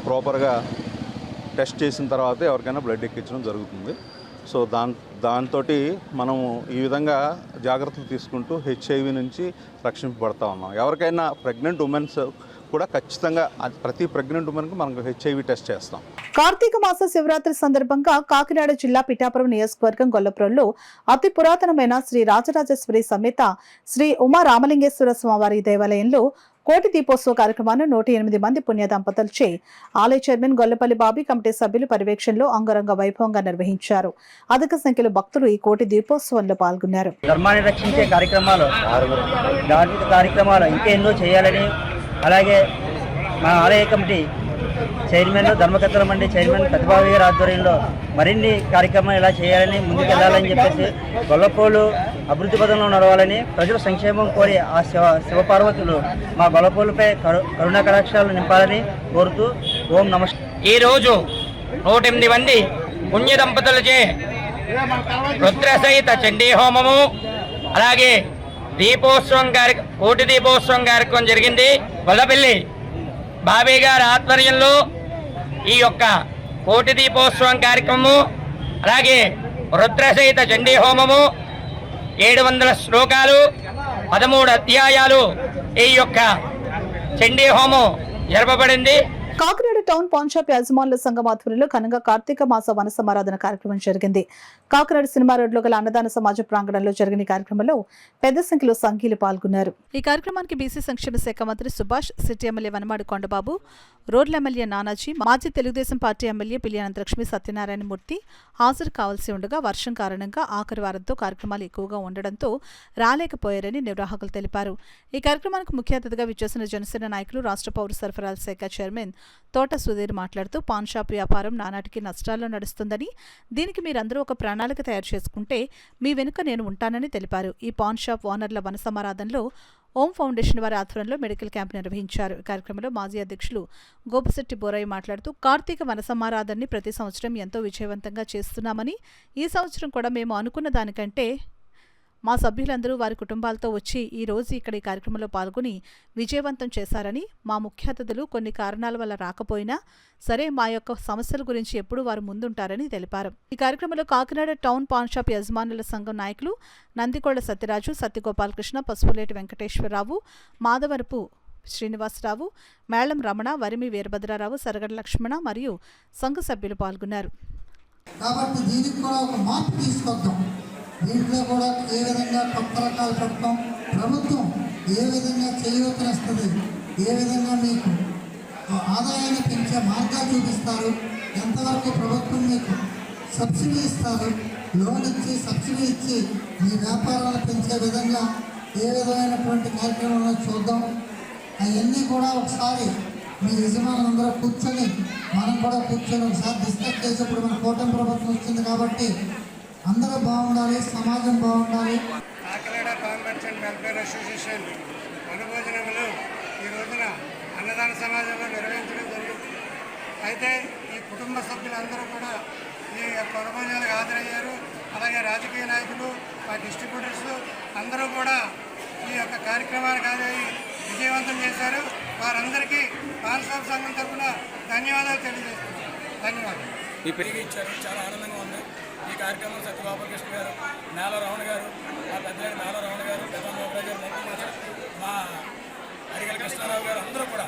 Speaker 14: ప్రాపర్గా టెస్ట్ చేసిన తర్వాత ఎవరికైనా బ్లడ్ ఎక్కించడం జరుగుతుంది. సో దాంతో మనము ఈ విధంగా జాగ్రత్తలు తీసుకుంటూ హెచ్ఐవి నుంచి రక్షింపబడతా ఉన్నాం. ఎవరికైనా ప్రెగ్నెంట్ ఉమెన్స్ కూడా ఖచ్చితంగా ప్రతి ప్రెగ్నెంట్ ఉమెన్కి మనం హెచ్ఐవి టెస్ట్ చేస్తాం.
Speaker 4: కార్తీక మాస శివరాత్రి సందర్భంగా కాకినాడ జిల్లా పిఠాపురం నియోజకవర్గం గొల్లపురంలో అతి పురాతనమైన శ్రీ రాజరాజేశ్వరి సమేత శ్రీ ఉమా రామలింగేశ్వర స్వామివారి దేవాలయంలో కోటి దీపోత్సవ కార్యక్రమాన్ని 108 మంది పుణ్య దంపతులచే ఆలయ చైర్మన్ గొల్లపల్లి బాబీ కమిటీ సభ్యులు పర్యవేక్షణలో అంగరంగ వైభవంగా నిర్వహించారు. అధిక సంఖ్యలో భక్తులు ఈ కోటి దీపోత్సవంలో పాల్గొన్నారు.
Speaker 15: ధర్మాన్ని రక్షించే కార్యక్రమాలు, ధార్మిక కార్యక్రమాలు ఇంకా ఎన్నో చేయాలని, అలాగే మా ఆలయ కమిటీ చైర్మన్ ధర్మకర్తల మండలి చైర్మన్ ప్రతిభావి గారి ఆధ్వర్యంలో మరిన్ని కార్యక్రమాలు ఇలా చేయాలని, ముందుకెళ్లాలని చెప్పేసి గొల్లపోలు అభివృద్ధి పదంలో నడవాలని, ప్రజల సంక్షేమం కోరి ఆ శివపార్వతులు మా గొల్లపోలుపై కరుణా కటాక్షాలు నింపాలని కోరుతూ ఓం నమస్తే.
Speaker 16: ఈరోజు 108 మంది పుణ్య దంపతులచే రుద్రసహిత చండీ హోమము, అలాగే దీపోత్సవం కోటి దీపోత్సవం కార్యక్రమం జరిగింది. గొల్లపల్లి బాబీ గారి ఆధ్వర్యంలో ఈ యొక్క కోటి దీపోత్సవం కార్యక్రమము, అలాగే రుద్రసహిత చండీ హోమము, 700 శ్లోకాలు, 13 అధ్యాయాలు ఈ యొక్క చండీ హోమం జరపబడింది.
Speaker 4: కాకినాడ టౌన్ పాన్ షాప్ యాజమానుల సంఘం ఆధ్వర్యంలో ఘనంగా కార్తీక మాస వన సమారాధన కార్యక్రమం జరిగింది. కాకినాడ సినిమా రోడ్లో గల అన్నదాన సమాజ ప్రాంగణంలో జరిగిన కార్యక్రమంలో పెద్ద సంఖ్యలో సంఘీయులు పాల్గొన్నారు.
Speaker 5: ఈ కార్యక్రమానికి బీసీ సంక్షేమ శాఖ మంత్రి సుభాష్, సిటీ ఎమ్మెల్యే వనమాడి కొండబాబు, రోడ్ల ఎమ్మెల్యే నానాజీ, మాజీ తెలుగుదేశం పార్టీ ఎమ్మెల్యే పిల్లి అనంతలక్ష్మి సత్యనారాయణ మూర్తి హాజరు కావాల్సి ఉండగా వర్షం కారణంగా ఆఖరి వారంతో కార్యక్రమాలు ఎక్కువగా ఉండడంతో రాలేకపోయారని నిర్వాహకులు తెలిపారు. ఈ కార్యక్రమానికి ముఖ్య అతిథిగా విచ్చేసిన జనసేన నాయకులు, రాష్ట్ర పౌర సరఫరాల శాఖ చైర్మన్ తోట సుధీర్ మాట్లాడుతూ పాన్ షాప్ వ్యాపారం నానాటికి నష్టాల్లో నడుస్తుందని, దీనికి మీరందరూ ఒక ప్రణాళిక తయారు చేసుకుంటే మీ వెనుక నేను ఉంటానని తెలిపారు. ఈ పాన్ షాప్ ఓనర్ల వన సమారాధనలో ఓం ఫౌండేషన్ వారి ఆధ్వర్యంలో మెడికల్ క్యాంప్ నిర్వహించారు. ఈ కార్యక్రమంలో మాజీ అధ్యక్షులు గోపిశెట్టి బోరయ్య మాట్లాడుతూ కార్తీక వన సమారాధనని ప్రతి సంవత్సరం ఎంతో విజయవంతంగా చేస్తున్నామని, ఈ సంవత్సరం కూడా మేము అనుకున్న దానికంటే మా సభ్యులందరూ వారి కుటుంబాలతో వచ్చి ఈ రోజు ఇక్కడ ఈ కార్యక్రమంలో పాల్గొని విజయవంతం చేశారని, మా ముఖ్య అతిథులు కొన్ని కారణాల వల్ల రాకపోయినా సరే మా యొక్క సమస్యల గురించి ఎప్పుడూ వారు ముందుంటారని తెలిపారు. ఈ కార్యక్రమంలో కాకినాడ టౌన్ పాన్ షాప్ యజమానుల సంఘం నాయకులు నందికొండ సత్యరాజు, సత్యగోపాలకృష్ణ, పసుపులేటి వెంకటేశ్వరరావు, మాధవరపు శ్రీనివాసరావు, మేళం రమణ, వరిమి వీరభద్రారావు, సరగడ లక్ష్మణ మరియు సంఘ సభ్యులు పాల్గొన్నారు.
Speaker 7: కాబట్టి దీనికి కూడా ఒక మార్పు తీసుకొద్దాం. దీంట్లో కూడా ఏ విధంగా కొత్త రకాలు పెడతాం, ప్రభుత్వం ఏ విధంగా చేయూతనిస్తుంది, ఏ విధంగా మీకు ఆదాయాన్ని పెంచే మార్గాలు చూపిస్తారు, ఎంతవరకు ప్రభుత్వం మీకు సబ్సిడీ ఇస్తారు, లోన్ ఇచ్చి సబ్సిడీ ఇచ్చి మీ వ్యాపారాలు పెంచే విధంగా ఏ విధమైనటువంటి కార్యక్రమాలను చూద్దాం. అవన్నీ కూడా ఒకసారి మీ యజమానులందరూ కూర్చొని మనం కూడా కూర్చొని ఒకసారి డిస్కస్ చేసేప్పుడు మన కూటమి ప్రభుత్వం వచ్చింది కాబట్టి అందరూ బాగుండాలి, సమాజం బాగుండాలి.
Speaker 12: Kakinada governments and welfare association వనభోజనములు ఈ రోజున అన్నదాన సమాజంలో నిర్వహించడం జరిగింది. అయితే ఈ కుటుంబ సభ్యులందరూ కూడా ఈ వనభోజనాలకు హాజరయ్యారు. అలాగే రాజకీయ నాయకులు, మా డిస్ట్రిబ్యూటర్స్ అందరూ కూడా ఈ యొక్క కార్యక్రమానికి హాజరయ్యి విజయవంతం చేశారు. వారందరికీ పాన్ షాప్ సంఘం తరఫున ధన్యవాదాలు తెలియజేస్తున్నాను. ధన్యవాదాలు.
Speaker 17: ఇచ్చారు, చాలా ఆనందంగా ఉంది. ఈ కార్యక్రమం సత్యగోపాలకృష్ణ గారు, మేళ రమణ గారు, మా పెద్దగారు మేళ రమణ గారు, పెద్ద మోకరాజు గారు, మా అరిగల కృష్ణారావు గారు అందరూ కూడా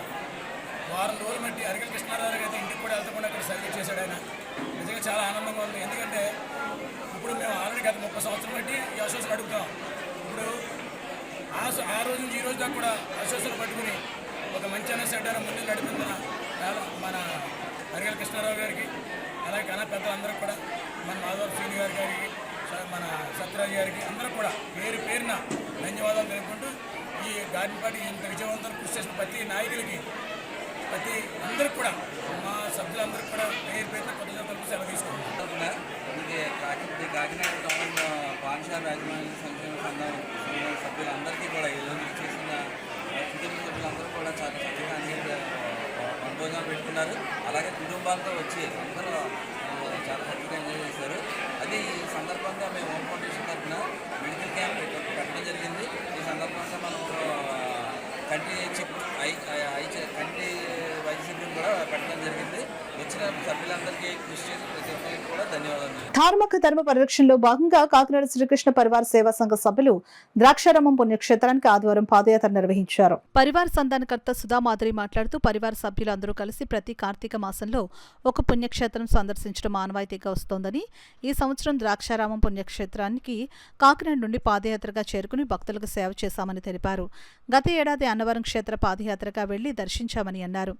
Speaker 17: వారం రోజులు బట్టి అరిగల కృష్ణారావు గారు అయితే ఇంటికి కూడా వెళ్తకుండా ఇక్కడ సర్వీస్ చేశాడు. ఆయన నిజంగా చాలా ఆనందంగా ఉంది. ఎందుకంటే ఇప్పుడు మేము ఆల్రెడీ గత 30 సంవత్సరం బట్టి ఈ అసోసియేషన్ అడుగుతాం. ఇప్పుడు ఆ రోజు నుంచి ఈ రోజు దాకా కూడా అసోసియేషన్ పట్టుకుని ఒక మంచి అన్న సెట్ అయినా ముందు నడిపిస్తున్న మన అరిగల కృష్ణారావు గారికి, అలాగే కన్నా పెద్దలందరికీ కూడా, మన మాధవ శ్రీని గారికి, మన సత్యరాజు గారికి అందరూ కూడా పేరు పేరున ధన్యవాదాలు తెలుపుకుంటూ ఈ గార్డెన్ పార్టీ ఇంత విజయవంతం కృషి చేసిన ప్రతి నాయకులకి, ప్రతి అందరికి కూడా, మా సభ్యులందరికీ కూడా పేరు పేరున కృతజ్ఞతలు సెలవు తీసుకుంటున్నాం.
Speaker 18: ఇది కాకినాడ టౌన్ పాన్ షాప్ యాజమాన్య సంక్షేమ సంఘం సభ్యులందరికీ కూడా ఈరోజు చేసిన కుటుంబ సభ్యులందరూ కూడా చాలా చక్కగా అన్ని వనభోజనాలు పెట్టుకున్నారు. అలాగే కుటుంబాలతో వచ్చి అందరూ చాలా హ్యాపీగా ఎంజాయ్ చేశారు. అది ఈ సందర్భంగా మేము హోమ్ ఫౌండేషన్ తరఫున మెడికల్ క్యాంప్ పెట్టడం జరిగింది. ఈ సందర్భంగా మనం కంటి వైద్య శిబిరం కూడా పెట్టడం జరిగింది. వచ్చిన సభ్యులందరికీ కృషి చేసి ప్రతి ఒక్కరికి కూడా ధన్యవాదాలు.
Speaker 4: ధార్మిక ధర్మ పరిరక్షణలో భాగంగా కాకినాడ శ్రీకృష్ణ పరివార్ సేవా సంఘ సభ్యులు ద్రాక్షారామం పుణ్యక్షేత్రానికి ఆదివారం పాదయాత్ర నిర్వహించారు.
Speaker 5: పరివార్ సంధానకర్త సుధామాధురి మాట్లాడుతూ పరివార్ సభ్యులందరూ కలిసి ప్రతి కార్తీక మాసంలో ఒక పుణ్యక్షేత్రం సందర్శించడం ఆనవాయితీగా వస్తోందని, ఈ సంవత్సరం ద్రాక్షారామం పుణ్యక్షేత్రానికి కాకినాడ నుండి పాదయాత్రగా చేరుకుని భక్తులకు సేవ చేశామని తెలిపారు. గత ఏడాది అన్నవరం క్షేత్ర పాదయాత్రగా వెళ్లి దర్శించామని అన్నారు.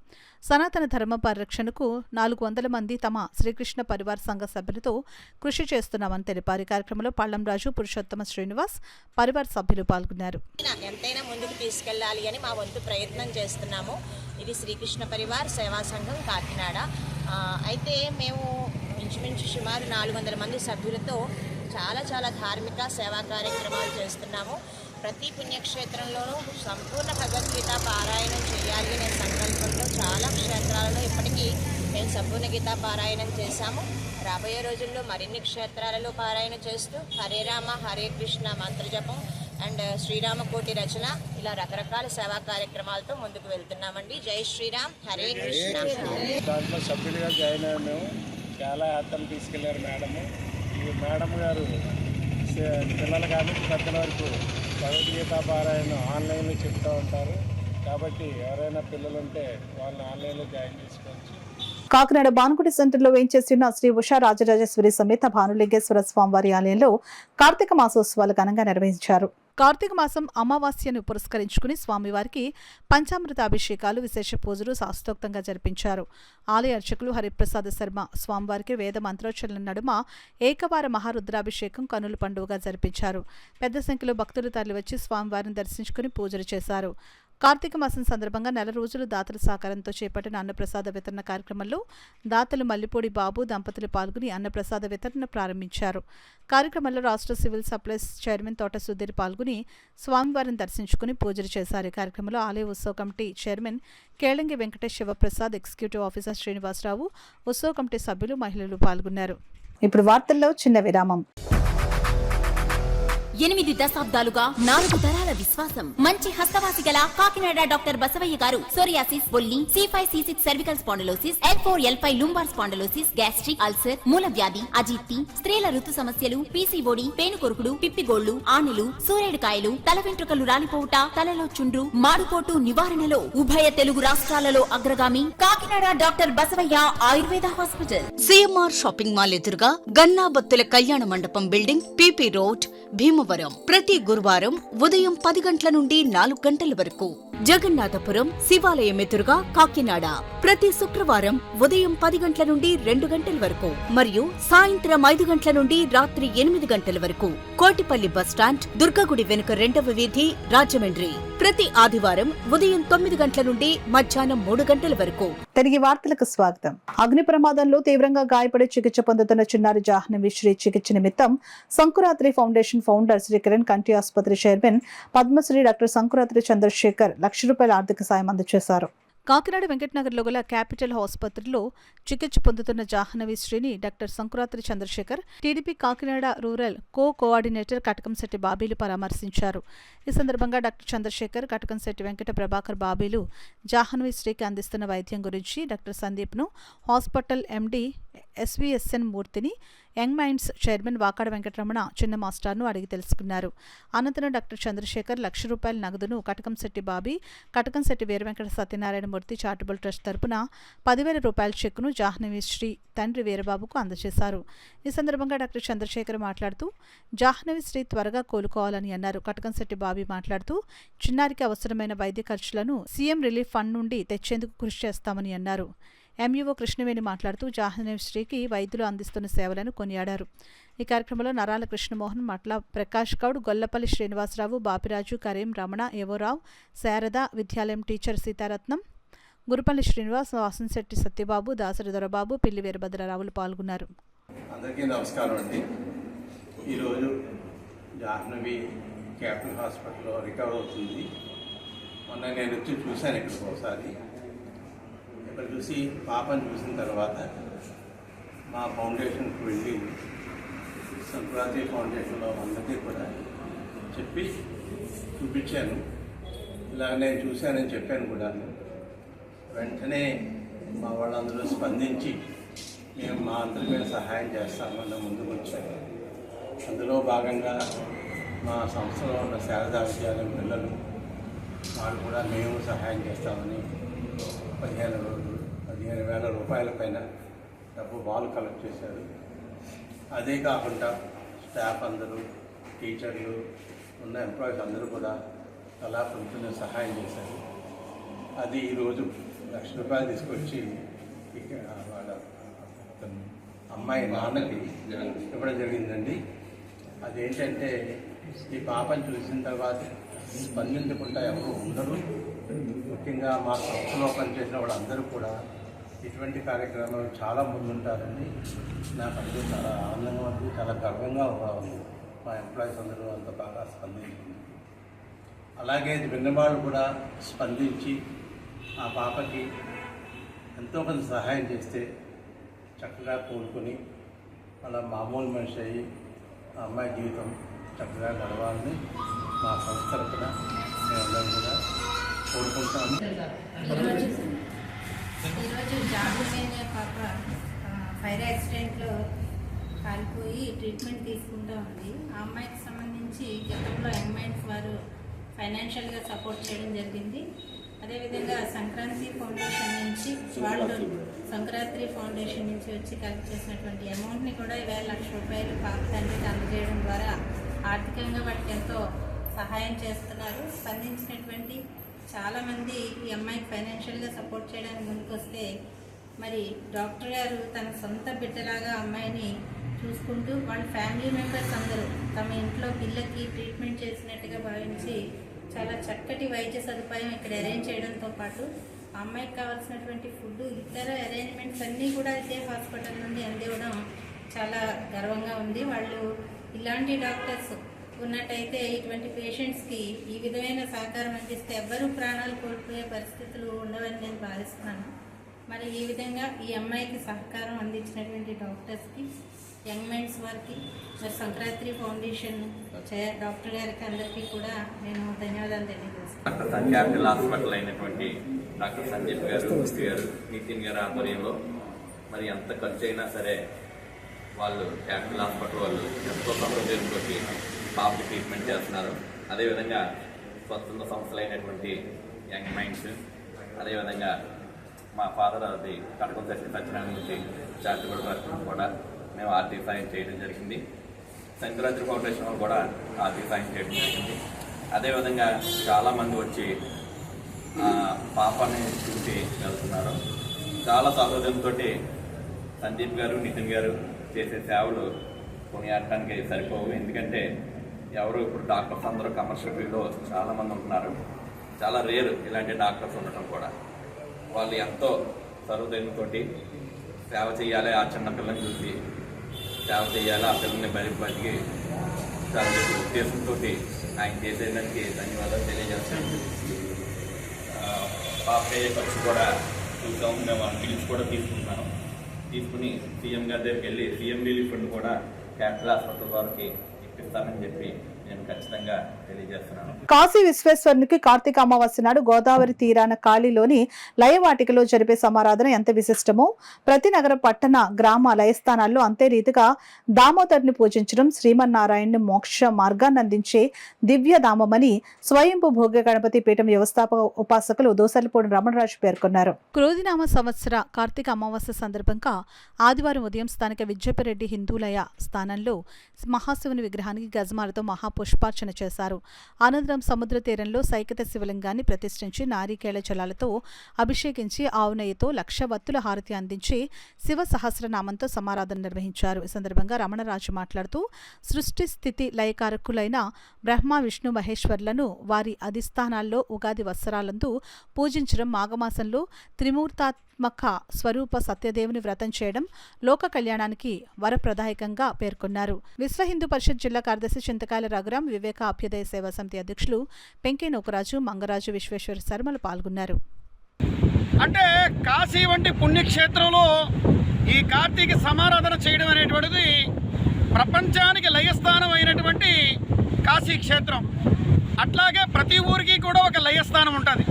Speaker 5: సనాతన ధర్మ పరిరక్షణకు 400 మంది తమ శ్రీకృష్ణ పరివార్ సంఘ సభ్యులతో కృషి చేస్తున్నామని తెలిపారు. ఈ కార్యక్రమంలో పళ్ళంరాజు, పురుషోత్తమ శ్రీనివాస్ పరివార్ సభ్యులు పాల్గొన్నారు.
Speaker 19: ఎంతైనా ముందుకు తీసుకెళ్లాలి అని మా వంతు ప్రయత్నం చేస్తున్నాము. ఇది శ్రీకృష్ణ పరివార్ సేవా సంఘం కాకినాడ. అయితే మేము ఇంచుమించు సుమారు 400 మంది సభ్యులతో చాలా ధార్మిక సేవా కార్యక్రమాలు చేస్తున్నాము. ప్రతి పుణ్యక్షేత్రంలోనూ సంపూర్ణ భగవద్గీత పారాయణం చేయాలి అనే సంకల్పంతో చాలా క్షేత్రాలలో ఇప్పటికీ మేము సంపూర్ణ గీత పారాయణం చేశాము. రాబోయే రోజుల్లో మరిన్ని క్షేత్రాలలో పారాయణ చేస్తూ హరే రామ హరే కృష్ణ మంత్రజపం అండ్ శ్రీరామకోటి రచన ఇలా రకరకాల సేవా కార్యక్రమాలతో ముందుకు వెళ్తున్నామండి. జై శ్రీరామ్, హరే కృష్ణ.
Speaker 20: దాంట్లో సభ్యులుగా జాయిన్ అయ్యాము. మేము చాలా యాత్రలు తీసుకెళ్లారు మేడము. ఈ మేడం గారు పిల్లలు కానీ పెద్దల వరకు భగవద్గీత పారాయణం ఆన్లైన్లో చెప్తూ ఉంటారు. కాబట్టి ఎవరైనా పిల్లలు ఉంటే వాళ్ళని ఆన్లైన్లో జాయిన్ చేసుకోవచ్చు.
Speaker 4: కాకినాడ బాన్కుటి సెంటర్లో వేయించేసిన శ్రీ ఉషా రాజరాజేశ్వరి సమేత భానులింగేశ్వర స్వామివారి ఆలయంలో కార్తీక మాసోత్సవాలు ఘనంగా నిర్వహించారు.
Speaker 5: కార్తీక మాసం అమావాస్యను పురస్కరించుకుని స్వామివారికి పంచామృత అభిషేకాలు, విశేష పూజలు శాస్త్రోక్తంగా జరిపించారు. ఆలయ అర్చకులు హరిప్రసాద శర్మ స్వామివారికి వేద మంత్రోచ్చరణ నడుమ ఏకవార మహారుద్రాభిషేకం కనుల పండుగగా జరిపించారు. పెద్ద సంఖ్యలో భక్తులు తరలివచ్చి స్వామివారిని దర్శించుకుని పూజలు చేశారు. కార్తీక మాసం సందర్భంగా 4 రోజులు దాతల సహకారంతో చేపట్టిన అన్నప్రసాద వితరణ కార్యక్రమంలో దాతలు మల్లిపూడి బాబు దంపతులు పాల్గొని అన్నప్రసాద వితరణ ప్రారంభించారు. కార్యక్రమంలో రాష్ట్ర సివిల్ సప్లైస్ చైర్మన్ తోట సుధీర్ పాల్గొని స్వామివారిని దర్శించుకుని పూజలు చేశారు. ఈ కార్యక్రమంలో ఆలయ ఉత్సవ committee chairman Kelangi Venkatesh Sivaprasad, executive officer Srinivasarao, ఉత్సవ కమిటీ సభ్యులు, మహిళలు పాల్గొన్నారు.
Speaker 4: ఇప్పుడు వార్తల్లో చిన్న విరామం.
Speaker 2: 8 దశాబ్దాలుగా 4 తరాల విశ్వాసం. మంచి హస్తవాసి గల కాకినాడ డాక్టర్ బసవయ్య గారు సోరియాసిస్, బొల్లి, C5, C6 cervical spondylosis, L4, L5 lumbar spondylosis, gastric ulcer, మూల వ్యాధి, అజీర్తి, స్త్రీల ఋతు సమస్యలు, PCOD, పేనుకొరుకుడు, పిప్పిగోళ్లు, ఆనెలు, సూరేడుకాయలు, తల వెంట్రుకలు రాలిపోవుట, తలలో చుండ్రు, మాడుకోటు నివారణలో ఉభయ తెలుగు రాష్ట్రాలలో అగ్రగామి Kakinada doctor Basavayya Ayurveda hospital.
Speaker 3: CMR shopping mall ఎదురుగా గన్నాబత్తుల కళ్యాణ మండపం బిల్డింగ్, PP రోడ్, భీమవరం. ప్రతి గురువారం ఉదయం 10 గంటల నుండి 4 గంటల వరకు. జగన్నాథపురం శివాలయం ఎదురుగా కాకినాడ ప్రతి శుక్రవారం ఉదయం 10 గంటల నుండి 2 గంటల వరకు మరియు సాయంత్రం 5 గంటల నుండి రాత్రి 8 గంటల వరకు. కోటిపల్లి బస్టాండ్, దుర్గగుడి వెనుక 2వ వీధి, రాజమండ్రి ప్రతి ఆదివారం ఉదయం 9 గంటల నుండి మధ్యాహ్నం 3 గంటల వరకు.
Speaker 4: తిరిగి వార్తలకు స్వాగతం. అగ్ని ప్రమాదంలో తీవ్రంగా గాయపడి చికిత్స పొందుతున్న చిన్నారి జాహ్నవి శ్రీ చికిత్స నిమిత్తం సంకురాత్రి ఫౌండేషన్ ఫౌండర్ శ్రీ కిరణ్ కంటి ఆసుపత్రి చైర్మన్ పద్మశ్రీ డాక్టర్ సంకురాత్రి చంద్రశేఖర్ ₹1,00,000 ఆర్థిక సాయం అందజేశారు.
Speaker 5: కాకినాడ వెంకటనగర్లో గల క్యాపిటల్ ఆసుపత్రిలో చికిత్స పొందుతున్న జాహ్నవి శ్రీని doctor Sankurathri Chandrasekhar, TDP Kakinada rural coordinator Katakamsetti బాబీలు పరామర్శించారు. ఈ సందర్భంగా డాక్టర్ చంద్రశేఖర్, కటకంశెట్టి వెంకట ప్రభాకర్ బాబీలు జాహ్నవి శ్రీకి అందిస్తున్న వైద్యం గురించి డాక్టర్ సందీప్ను, హాస్పిటల్ MD SVSN మూర్తిని, young minds chairman Vakada Venkataramana చిన్న మాస్టర్ను అడిగి తెలుసుకున్నారు. అనంతరం డాక్టర్ చంద్రశేఖర్ ₹1,00,000 నగదును Katakamsetti Bobby, Katakamsetti Veera Venkata Satyanarayana Murthy charitable trust తరపున ₹10,000 చెక్కును జాహ్నవి శ్రీ తండ్రి వీరబాబుకు అందజేశారు. ఈ సందర్భంగా డాక్టర్ చంద్రశేఖర్ మాట్లాడుతూ జాహ్నవి శ్రీ త్వరగా కోలుకోవాలని అన్నారు. కటకంశెట్టి బాబీ మాట్లాడుతూ చిన్నారికి అవసరమైన వైద్య ఖర్చులను సీఎం రిలీఫ్ ఫండ్ నుండి తెచ్చేందుకు కృషి చేస్తామని అన్నారు. MUO కృష్ణవేణి మాట్లాడుతూ జాహ్నవి శ్రీకి వైద్యులు అందిస్తున్న సేవలను కొనియాడారు. ఈ కార్యక్రమంలో నరాల కృష్ణమోహన్, మట్ల ప్రకాష్ గౌడ్, గొల్లపల్లి శ్రీనివాసరావు, బాపిరాజు, కరీం, రమణ, ఏవోరావు, శారద, విద్యాలయం టీచర్ సీతారత్నం, గురుపల్లి శ్రీనివాస్, వాసంశెట్టి సత్యబాబు, దాసరి దొరబాబు, పిల్లి వీరభద్రరావులు పాల్గొన్నారు.
Speaker 21: అందరికీ నమస్కారం అండి. ఈరోజు జాహ్నవి క్యాపిటల్ హాస్పిటల్లో రికవర్ అవుతుంది. మొన్న నేను వచ్చి చూశాను ఇక్కడికి ఒకసారి. ఇక్కడ చూసి పాపను చూసిన తర్వాత మా ఫౌండేషన్కి వెళ్ళి సంక్రాంతి ఫౌండేషన్లో అందరికీ కూడా చెప్పి చూపించాను. ఇలా నేను చూశానని చెప్పాను కూడా. వెంటనే మా వాళ్ళందరూ స్పందించి మేము మా అందరికీ సహాయం చేస్తామని ముందుకు వచ్చాము. అందులో భాగంగా మా సంస్థలో ఉన్న శారదా విద్యాలయం పిల్లలు వాళ్ళు కూడా మేము సహాయం చేస్తామని 15,000 రూపాయల పైన డబ్బు వాళ్ళు కలెక్ట్ చేశారు. అదే కాకుండా స్టాఫ్ అందరూ, టీచర్లు, ఉన్న ఎంప్లాయీస్ అందరూ కూడా అలా కొంచెం సహాయం చేశారు. అది ఈరోజు ₹1,00,000 తీసుకొచ్చి వాళ్ళ అమ్మాయి నాన్నకి ఇవ్వడం జరిగిందండి. అదేంటంటే ఈ పాపను చూసిన తర్వాత స్పందించకుండా ఎవరు ఉండరు. ముఖ్యంగా మా సంస్థలో పనిచేసిన వాళ్ళందరూ కూడా ఇటువంటి కార్యక్రమాలు చాలా ముందుంటారని నాకు అందరూ చాలా ఆనందంగా ఉంది, చాలా గర్వంగా ఉంది. మా ఎంప్లాయీస్ అందరూ అంత బాగా స్పందించింది. అలాగే విన్నవాళ్ళు కూడా స్పందించి ఆ పాపకి ఎంతో కొంత సహాయం చేస్తే చక్కగా కోలుకొని అలా మామూలు మనిషి అయ్యి ఆ అమ్మాయి జీవితం చక్కగా గడవాలని మా సంస్థ తరఫున మేమందరం కూడా కోరుకుంటాము.
Speaker 1: ఈరోజు జాగ్రత్త అనే పాప ఫైర్ యాక్సిడెంట్లో కాలిపోయి ట్రీట్మెంట్ తీసుకుంటూ ఉంది. ఆ అమ్మాయికి సంబంధించి గతంలో ఎంఐన్స్ వారు ఫైనాన్షియల్గా సపోర్ట్ చేయడం జరిగింది. అదేవిధంగా సంక్రాంతి ఫౌండేషన్ నుంచి సంక్రాంతి ఫౌండేషన్ నుంచి వచ్చి కలెక్ట్ చేసినటువంటి అమౌంట్ని కూడా ₹1,00,000 పాప తండ్రికి అందజేయడం ద్వారా ఆర్థికంగా వాటికి ఎంతో సహాయం చేస్తున్నారు. స్పందించినటువంటి చాలామంది ఈ అమ్మాయికి ఫైనాన్షియల్గా సపోర్ట్ చేయడానికి ముందుకు వస్తే మరి డాక్టర్ గారు తన సొంత బిడ్డలాగా అమ్మాయిని చూసుకుంటూ వాళ్ళ ఫ్యామిలీ మెంబర్స్ అందరూ తమ ఇంట్లో పిల్లకి ట్రీట్మెంట్ చేసినట్టుగా భావించి చాలా చక్కటి వైద్య సదుపాయం ఇక్కడ అరేంజ్ చేయడంతో పాటు ఆ అమ్మాయికి కావాల్సినటువంటి ఫుడ్, ఇతర అరేంజ్మెంట్స్ అన్నీ కూడా ఇదే హాస్పిటల్ నుండి అందివ్వడం చాలా గర్వంగా ఉంది. వాళ్ళు ఇలాంటి డాక్టర్స్ ఉన్నట్టయితే ఇటువంటి పేషెంట్స్కి ఈ విధమైన సహకారం అందిస్తే ఎవ్వరూ ప్రాణాలు కోల్పోయే పరిస్థితులు ఉండవని నేను భావిస్తున్నాను. మరి ఈ విధంగా ఈ అమ్మాయికి సహకారం అందించినటువంటి డాక్టర్స్కి, యంగ్ మైండ్స్ వారికి, మరి సంక్రాంతి ఫౌండేషన్ డాక్టర్ గారికి అందరికీ కూడా నేను ధన్యవాదాలు తెలియజేస్తాను.
Speaker 22: క్యాపిటల్ హాస్పిటల్ అయినటువంటి డాక్టర్ సంజీవ్ గారు, మూర్తి గారు, నితిన్ గారు ఆధ్వర్యంలో మరి ఎంత ఖర్చు అయినా సరే వాళ్ళు క్యాపిటల్ హాస్పిటల్ వాళ్ళు ఎంతో సౌకర్యంతో పాపకి ట్రీట్మెంట్ చేస్తున్నారు. అదేవిధంగా స్వతంత్ర సంస్థలు అయినటువంటి యంగ్ మైండ్స్, అదేవిధంగా మా ఫాదర్ అది కడప సత్యనారాయణ నుంచి చారిటబుల్ ట్రస్ట్ కూడా మేము ఆర్థిక సాయం చేయడం జరిగింది. సంక్రాంతి ఫౌండేషన్ వాళ్ళు కూడా ఆర్థిక సాయం చేయడం జరిగింది. అదేవిధంగా చాలామంది వచ్చి పాపని చూసి వెళ్తున్నారు. చాలా సౌకర్యంతో సందీప్ గారు, నితిన్ గారు చేసే సేవలు కొనియాడటానికి సరిపోవు. ఎందుకంటే ఎవరు ఇప్పుడు డాక్టర్స్ అందరూ కమర్షియల్ ఫీల్డ్లో చాలామంది ఉంటున్నారు. చాలా రేరు ఇలాంటి డాక్టర్స్ ఉండటం కూడా. వాళ్ళు ఎంతో సౌకర్యంతో సేవ చేయాలి, ఆ చిన్న పిల్లల్ని చూసి సేవ చేయాలి, ఆ పిల్లల్ని బతికి చాలా ఉద్దేశంతో ఆయన చేసేదానికి ధన్యవాదాలు తెలియజేస్తాను. పాప అయ్యే ఖర్చు కూడా చూసాము. మేము బిల్స్ కూడా తీసుకుని సీఎం గారి దగ్గరికి వెళ్ళి సీఎం రిలీఫ్ ఫండ్ కూడా క్యాపిటల్ హాస్పిటల్ వారికి ఇప్పిస్తానని చెప్పి నేను ఖచ్చితంగా తెలియజేస్తున్నాను.
Speaker 4: కాశీ విశ్వేశ్వరునికి కార్తీక అమావాస్య నాడు గోదావరి తీరాన కాళీలోని లయవాటికలో జరిపే సమారాధన ఎంత విశిష్టమో ప్రతి నగర పట్టణ గ్రామ లయస్థానాల్లో అంతే రీతిగా దామోదర్ని పూజించడం శ్రీమన్నారాయణ్ణి మోక్ష మార్గాన్ని అందించే దివ్యధామమని స్వయంభూ భోగ్య గణపతి పీఠం వ్యవస్థాపక ఉపాసకులు దోసరిపూడి రమణరాజు పేర్కొన్నారు.
Speaker 5: క్రోధినామ సంవత్సర కార్తీక అమావాస్య సందర్భంగా ఆదివారం ఉదయం స్థానిక విజ్జపరెడ్డి హిందూలయ స్థానంలో మహాశివుని విగ్రహానికి గజమాలతో పుష్పార్చన చేశారు. అనంతరం సముద్ర తీరంలో సైకత శివలింగాన్ని ప్రతిష్ఠించి నారికేళ జలాలతో అభిషేకించి ఆవు నెయ్యితో 1,00,000 వత్తుల హారతి అందించి శివ సహస్రనామంతో సమారాధన నిర్వహించారు. ఈ సందర్భంగా రమణరాజు మాట్లాడుతూ సృష్టి స్థితి లయకారకులైన బ్రహ్మ విష్ణు మహేశ్వర్లను వారి అధిష్టానాల్లో ఉగాది వత్సరాలందు పూజించడం, మాఘమాసంలో త్రిమూర్తాత్మక స్వరూప సత్యదేవుని వ్రతం చేయడం లోక కళ్యాణానికి వరప్రదాయకంగా పేర్కొన్నారు. విశ్వ హిందూ పరిషత్ జిల్లా కార్యదర్శి చింతకాయల రఘురాం, వివేక అభ్యుదయ సేవా సమితి అధ్యక్షులు పెంకే నోకరాజు, మంగరాజు, విశ్వేశ్వర శర్మలు పాల్గొన్నారు.
Speaker 23: అంటే కాశీ వంటి పుణ్యక్షేత్రంలో ఈ కార్తీక సమారాధన చేయడం అనేటువంటిది ప్రపంచానికి లయస్థానం అయినటువంటి కాశీ క్షేత్రం. అట్లాగే ప్రతి ఊరికి కూడా ఒక లయస్థానం ఉంటుంది.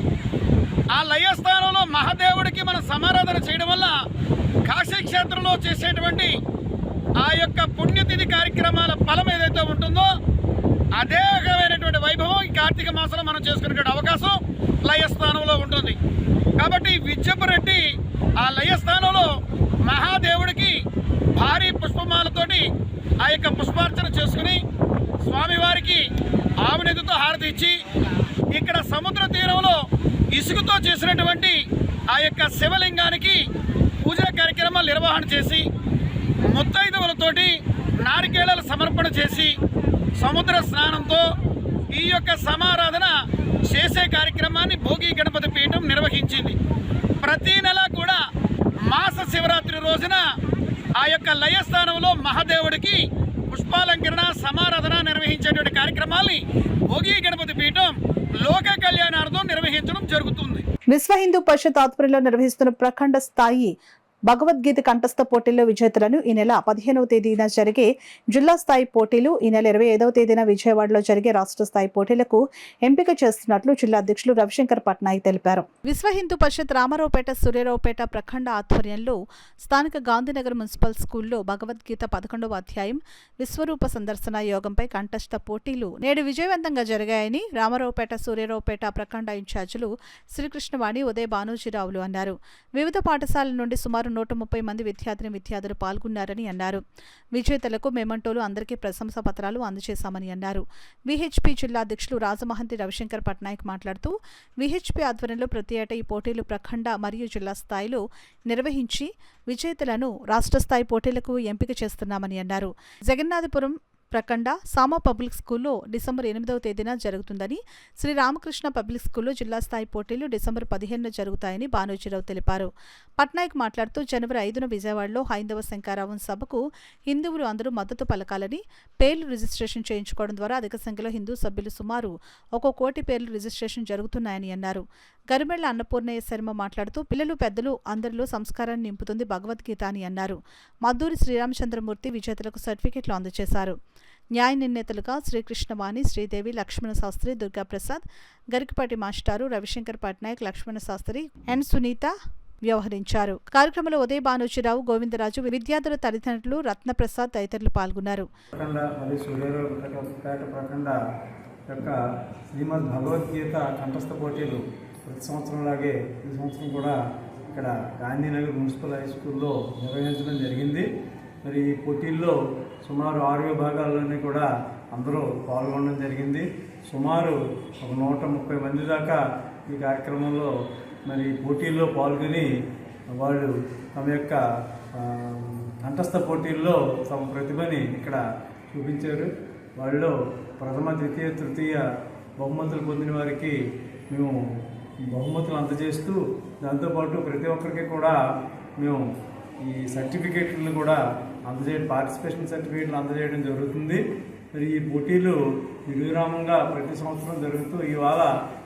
Speaker 23: ఆ లయస్థానంలో మహాదేవుడికి మనం సమారాధన చేయడం వల్ల కాశీ క్షేత్రంలో చేసేటువంటి ఆ యొక్క పుణ్యతిథి కార్యక్రమాల ఫలం ఏదైతే ఉంటుందో అదే రకమైనటువంటి వైభవం ఈ కార్తీక మాసంలో మనం చేసుకునేటువంటి అవకాశం లయస్థానంలో ఉంటుంది. కాబట్టి విద్యపురెడ్డి ఆ లయస్థానంలో మహాదేవుడికి భారీ పుష్పమాలతోటి ఆ యొక్క పుష్పార్చన చేసుకుని స్వామివారికి ఆవునెద్దుతో హారతి ఇచ్చి ఇక్కడ సముద్ర తీరంలో ఇసుకతో చేసినటువంటి ఆ యొక్క శివలింగానికి పూజా కార్యక్రమాలు నిర్వహణ చేసి ముత్తైదువులతోటి నారికేళాలు సమర్పణ చేసి సముద్ర స్నానంతో ఈ యొక్క సమారాధన చేసే కార్యక్రమాన్ని భోగి గణపతి పీఠం నిర్వహించింది. ప్రతి నెల కూడా మాస శివరాత్రి రోజున ఆ యొక్క లయస్థానంలో మహాదేవుడికి పుష్పాలంకరణ సమారాధన నిర్వహించేటువంటి కార్యక్రమాల్ని భోగి గణపతి పీఠం లోక కళ్యాణార్థం నిర్వహించడం జరుగుతుంది.
Speaker 4: విశ్వ హిందూ పరిషత్ ఆధ్వర్యంలో నిర్వహిస్తున్న ప్రఖండ స్థాయి భగవద్గీత కంఠస్థ పోటీల్లో విజేతలను ఈ నెల 15వ తేదీన జరిగే జిల్లా స్థాయి పోటీలు, ఈ నెల 25వ తేదీన విజయవాడలో జరిగే రాష్ట్ర స్థాయి పోటీలకు ఎంపిక చేస్తున్నట్లు జిల్లా అధ్యక్షులు రవిశంకర్ పట్నాయక్ తెలిపారు.
Speaker 5: విశ్వ హిందూ పరిషత్ రామారావుపేట సూర్యారావుపేట ప్రఖండ ఆధ్వర్యంలో స్థానిక గాంధీనగర్ మున్సిపల్ స్కూల్లో భగవద్గీత 11వ అధ్యాయం విశ్వరూప సందర్శన యోగంపై కంఠస్థ పోటీలు నేడు విజయవంతంగా జరిగాయని రామారావుపేట సూర్యారావుపేట ప్రఖండ ఇన్ఛార్జీలు శ్రీకృష్ణవాణి ఉదయ భానోజీరావులు అన్నారు. వివిధ పాఠశాలల నుండి సుమారు 130 మంది విద్యార్థులు పాల్గొన్నారని అన్నారు. విజేతలకు మెమంటోలు, అందరికీ ప్రశంసా పత్రాలు అందజేశామని అన్నారు. విహెచ్పి జిల్లా అధ్యక్షులు రాజమహంతి రవిశంకర్ పట్నాయక్ మాట్లాడుతూ విహెచ్పి ఆధ్వర్యంలో ప్రతి ఏటా ఈ పోటీలు ప్రఖండ మరియు జిల్లా స్థాయిలో నిర్వహించి విజేతలను రాష్ట్ర స్థాయి పోటీలకు ఎంపిక చేస్తున్నామని అన్నారు. జగన్నాథపురం ప్రఖండ సామా పబ్లిక్ స్కూల్లో డిసెంబర్ 8వ తేదీన జరుగుతుందని, శ్రీ రామకృష్ణ పబ్లిక్ స్కూల్లో జిల్లా స్థాయి పోటీలు డిసెంబర్ 15న జరుగుతాయని భానోజీరావు తెలిపారు. పట్నాయక్ మాట్లాడుతూ జనవరి 5న విజయవాడలో హైందవ శంకారావం సభకు హిందువులు అందరూ మద్దతు పలకాలని, పేర్లు రిజిస్ట్రేషన్ చేయించుకోవడం ద్వారా అధిక సంఖ్యలో హిందూ సభ్యులు సుమారు 1 కోటి పేర్లు రిజిస్ట్రేషన్ జరుగుతున్నాయని అన్నారు. గరిమెళ్ల అన్నపూర్ణయ్య శర్మ మాట్లాడుతూ పిల్లలు పెద్దలు అందరిలో సంస్కారాన్ని నింపుతుంది భగవద్గీత అని అన్నారు. మద్దూరి శ్రీరామచంద్రమూర్తి విజేతలకు సర్టిఫికెట్లు అందజేశారు. న్యాయ నిర్ణేతలుగా శ్రీకృష్ణవాణి, శ్రీదేవి, లక్ష్మణ శాస్త్రి, దుర్గాప్రసాద్, గరికపాటి మాస్టారు, రవిశంకర్ పట్నాయక్, లక్ష్మణ శాస్త్రి, ఎన్ సునీత వ్యవహరించారు. కార్యక్రమంలో ఉదయ భానోజీరావు, గోవిందరాజు, విద్యార్థుల తల్లిదండ్రులు, రత్నప్రసాద్ తదితరులు పాల్గొన్నారు.
Speaker 6: యొక్క శ్రీమద్ భగవద్గీత కంఠస్థ పోటీలు ప్రతి సంవత్సరంలాగే ఈ సంవత్సరం కూడా ఇక్కడ గాంధీనగర్ మున్సిపల్ హై స్కూల్లో నిర్వహించడం జరిగింది. మరి ఈ పోటీల్లో సుమారు 6 విభాగాల్లోనే కూడా అందరూ పాల్గొనడం జరిగింది. సుమారు 130 మంది దాకా ఈ కార్యక్రమంలో మరి పోటీల్లో పాల్గొని వాళ్ళు తమ యొక్క కంఠస్థ పోటీల్లో తమ ప్రతిభని ఇక్కడ చూపించారు. వాళ్ళు ప్రథమ, ద్వితీయ, తృతీయ బహుమతులు పొందిన వారికి మేము బహుమతులు అందజేస్తూ దాంతోపాటు ప్రతి ఒక్కరికి కూడా మేము ఈ సర్టిఫికేట్లను కూడా అందజేయడం, పార్టిసిపేషన్ సర్టిఫికేట్లు అందజేయడం జరుగుతుంది. మరి ఈ పోటీలు నిర్విరామంగా ప్రతి సంవత్సరం జరుగుతూ ఇవాళ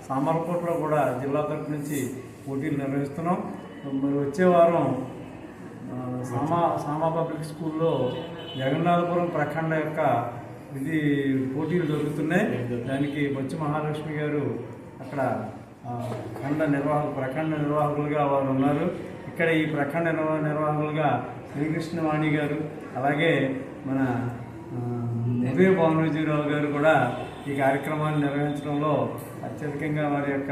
Speaker 6: సామర్లకోటలో కూడా జిల్లా తరపు నుంచి పోటీలు నిర్వహిస్తున్నాం. మరి వచ్చే వారం సామా పబ్లిక్ స్కూల్లో జగన్నాథపురం ప్రఖండ యొక్క ఇది పోటీలు జరుగుతున్నాయి. దానికి బొచ్చు మహాలక్ష్మి గారు అక్కడ ప్రఖండ నిర్వాహకులుగా వారు ఉన్నారు. ఇక్కడ ఈ ప్రఖండ నిర్వాహకులుగా శ్రీకృష్ణవాణి గారు, అలాగే మన ఉదయ భానోజీరావు గారు కూడా ఈ కార్యక్రమాన్ని నిర్వహించడంలో అత్యధికంగా వారి యొక్క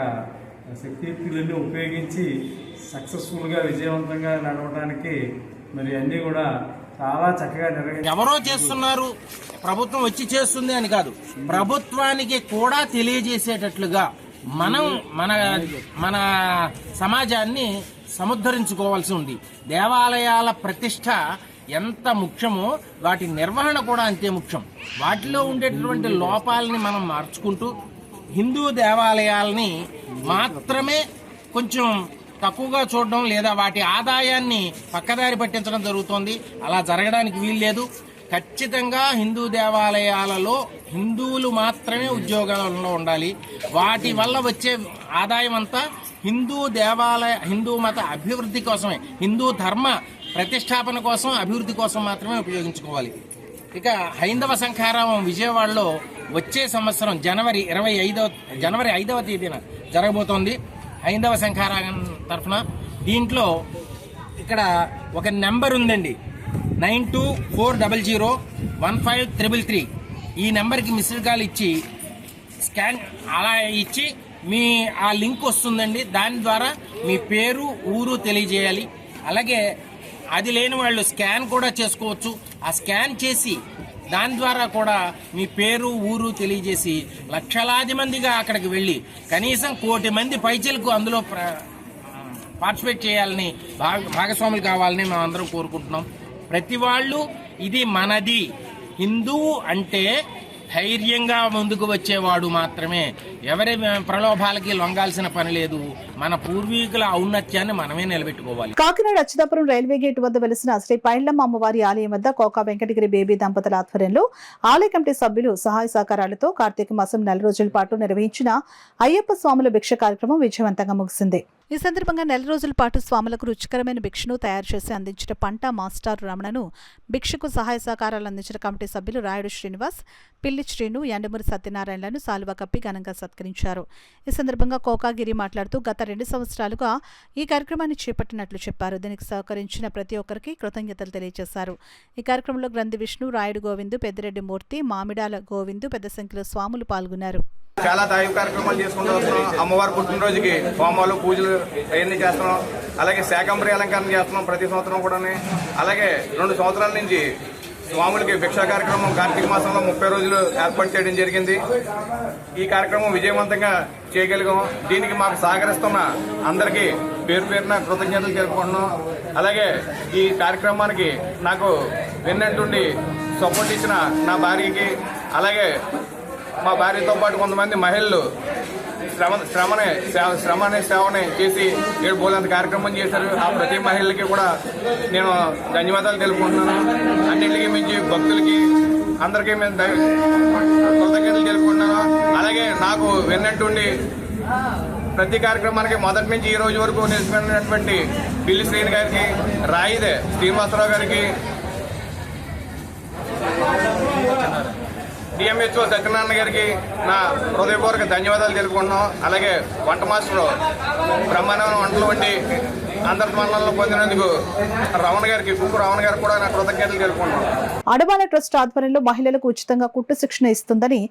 Speaker 6: శక్తియుక్తులన్నీ ఉపయోగించి సక్సెస్ఫుల్గా విజయవంతంగా నడవడానికి మరి అన్నీ కూడా చాలా చక్కగా నిర్వహించారు.
Speaker 8: ఎవరో చేస్తున్నారు, ప్రభుత్వం వచ్చి చేస్తుంది అని కాదు, ప్రభుత్వానికి కూడా తెలియజేసేటట్లుగా మనం మన సమాజాన్ని సముద్ధరించుకోవాల్సి ఉంది. దేవాలయాల ప్రతిష్ట ఎంత ముఖ్యమో వాటి నిర్వహణ కూడా అంతే ముఖ్యం. వాటిలో ఉండేటటువంటి లోపాలని మనం మార్చుకుంటూ హిందూ దేవాలయాలని మాత్రమే కొంచెం తక్కువగా చూడడం లేదా వాటి ఆదాయాన్ని పక్కదారి పట్టించడం జరుగుతోంది. అలా జరగడానికి వీల్లేదు. ఖచ్చితంగా హిందూ దేవాలయాలలో హిందువులు మాత్రమే ఉద్యోగాలలో ఉండాలి. వాటి వల్ల వచ్చే ఆదాయం అంతా హిందూ మత అభివృద్ధి కోసమే, హిందూ ధర్మ ప్రతిష్టాపన కోసం, అభివృద్ధి కోసం మాత్రమే ఉపయోగించుకోవాలి. ఇక హైందవ శంఖారావం విజయవాడలో వచ్చే సంవత్సరం జనవరి 5వ తేదీన జరగబోతోంది. హైందవ శంఖారావం తరఫున దీంట్లో ఇక్కడ ఒక నెంబర్ ఉందండి, 9240015333. ఈ నెంబర్కి మిస్డ్ కాల్ ఇచ్చి స్కాన్ అలా ఇచ్చి మీ ఆ లింక్ వస్తుందండి. దాని ద్వారా మీ పేరు, ఊరు తెలియజేయాలి. అలాగే అది లేని వాళ్ళు స్కాన్ కూడా చేసుకోవచ్చు. ఆ స్కాన్ చేసి దాని ద్వారా కూడా మీ పేరు, ఊరు తెలియజేసి లక్షలాది మందిగా అక్కడికి వెళ్ళి కనీసం 1 కోటి మంది పైచలకు అందులో పార్టిసిపేట్ చేయాలని, భాగస్వాములు కావాలని మేము అందరం కోరుకుంటున్నాం. ప్రతి వాళ్ళు ఇది మనది, హిందువు అంటే ధైర్యంగా ముందుకు వచ్చేవాడు మాత్రమే. ఎవరి ప్రలోభాలకి లొంగాల్సిన పని లేదు. మన పూర్వీకుల ఔన్నత్యాన్ని మనమే నిలబెట్టుకోవాలి.
Speaker 4: కాకినాడ అచ్యుతాపురం రైల్వే గేటు వద్ద వెలిసిన శ్రీ పైళ్లమ్మ అమ్మవారి ఆలయం వద్ద కోకా వెంకటగిరి బేబీ దంపతుల ఆధ్వర్యంలో ఆలయ కమిటీ సభ్యులు సహాయ సహకారాలతో కార్తీక మాసం 4 రోజుల పాటు నిర్వహించిన అయ్యప్ప స్వాముల భిక్ష కార్యక్రమం విజయవంతంగా ముగిసింది.
Speaker 5: ఈ సందర్భంగా 4 రోజుల పాటు స్వాములకు రుచికరమైన భిక్షను తయారు చేసి అందించిన పంట మాస్టర్ రమణను, భిక్షకు సహాయ సహకారాలు అందించిన కమిటీ సభ్యులు రాయుడు శ్రీనివాస్, పిల్లి శ్రీను, యండమూరి సత్యనారాయణలను సాలువా కప్పి ఘనంగా సత్కరించారు. ఈ సందర్భంగా కోకాగిరి మాట్లాడుతూ గత 2 సంవత్సరాలుగా ఈ కార్యక్రమాన్ని చేపట్టినట్లు చెప్పారు. దీనికి సహకరించిన ప్రతి ఒక్కరికి కృతజ్ఞతలు తెలియజేశారు. ఈ కార్యక్రమంలో గ్రంథి విష్ణు, రాయుడు గోవిందు, పెద్దిరెడ్డి మూర్తి, మామిడాల గోవిందు పెద్ద సంఖ్యలో స్వాములు పాల్గొన్నారు.
Speaker 9: చాలా దైవ కార్యక్రమాలు చేసుకుంటూ వస్తున్నాం. అమ్మవారి పుట్టినరోజుకి హోమాలు, పూజలు అవన్నీ చేస్తున్నాం. అలాగే శాకంబరి అలంకరణ చేస్తున్నాం ప్రతి సంవత్సరం కూడా. అలాగే 2 సంవత్సరాల నుంచి స్వాములకి భిక్షా కార్యక్రమం కార్తీక మాసంలో 30 రోజులు ఏర్పాటు చేయడం జరిగింది. ఈ కార్యక్రమం విజయవంతంగా చేయగలిగాం. దీనికి మాకు సహకరిస్తున్న అందరికీ పేరు పేరున కృతజ్ఞతలు తెలుపుకుంటున్నాం. అలాగే ఈ కార్యక్రమానికి నాకు వెన్నంటుండి సపోర్ట్ ఇచ్చిన నా భార్యకి, అలాగే మా భార్యతో పాటు కొంతమంది మహిళలు సేవని చేసి 7 బోలంత కార్యక్రమం చేశారు. ఆ ప్రతి మహిళలకి కూడా నేను ధన్యవాదాలు తెలుపుకుంటున్నాను. అన్నింటికి మించి భక్తులకి అందరికీ మేము కృతజ్ఞతలు తెలుపుకుంటున్నాను. అలాగే నాకు వెన్నట్టుండి ప్రతి కార్యక్రమానికి మొదటి నుంచి ఈ రోజు వరకు నిలిచిపోయినటువంటి పిల్లి శ్రీని గారికి, రాయిదే శ్రీనివాసరావు గారికి, డిఎంహెచ్ఓ సత్యనారాయణ గారికి నా హృదయపూర్వక ధన్యవాదాలు తెలుపుకుంటున్నాం. అలాగే వంట మాస్టర్ బ్రహ్మాండమైన వంటలు వండి అందరి మన్ననలు పొందినందుకు రమణ గారికి, కుక్కు రమణ గారికి కూడా నా కృతజ్ఞతలు తెలుపుకుంటున్నాం.
Speaker 4: అడబాల ట్రస్ట్ ఆధ్వర్యంలో మహిళలకు ఉచితంగా కుట్టు శిక్షణ ఇస్తుందని,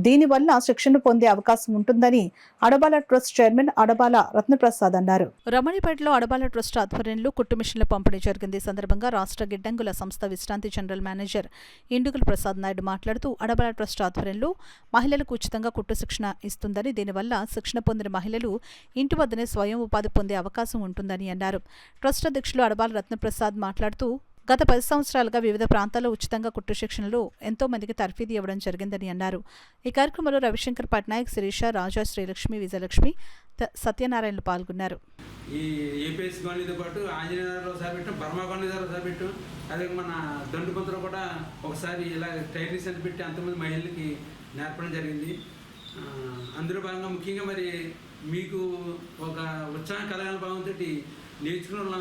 Speaker 4: దీనివల్ల శిక్షణ పొందే అవకాశం ఉంటుందని అడబాల ట్రస్ట్ చైర్మన్ అడబాల రత్నప్రసాద్ అన్నారు.
Speaker 5: రమణిపేటలో అడబాల ట్రస్ట్ ఆధ్వర్యంలో కుట్టు మిషన్ల పంపిణీ జరిగింది. ఈ సందర్భంగా రాష్ట్ర గిడ్డంగుల సంస్థ విశ్రాంతి జనరల్ మేనేజర్ ఇండుగుల ప్రసాద్ నాయుడు మాట్లాడుతూ అడబాల ట్రస్ట్ ఆధ్వర్యంలో మహిళలకు ఉచితంగా కుట్టు శిక్షణ ఇస్తుందని, దీనివల్ల శిక్షణ పొందిన మహిళలు ఇంటి వద్దనే స్వయం ఉపాధి పొందే అవకాశం ఉంటుందని అన్నారు. ట్రస్ట్ అధ్యక్షులు అడబాల రత్నప్రసాద్ మాట్లాడుతూ గత 10 సంవత్సరాలుగా వివిధ ప్రాంతాల్లో ఉచితంగా కుట్టు శిక్షణలు ఎంతో మందికి తర్ఫీదు ఇవ్వడం జరిగిందని అన్నారు. ఈ కార్యక్రమంలో రవిశంకర్ పట్నాయక్, శిరీష, రాజా, శ్రీలక్ష్మి, విజయలక్ష్మి, సత్యనారాయణలు పాల్గొన్నారు.
Speaker 10: ఈ ఏపీఎస్ కాలనీతో పాటు ఆంజనేయులు ఒకసారి పెట్టాం, బర్మా కాలనీ ఒకసారి పెట్టాం. అదే మన దండుపంతులో కూడా ఒకసారి ఇలా ట్రైనింగ్ సెంటర్ పెట్టి అంతమంది మహిళలకి నేర్పడం జరిగింది. అందులో భాగంగా ముఖ్యంగా మరి మీకు ఒక ఉత్సాహం కలగాలని భావంతో నేర్చుకున్న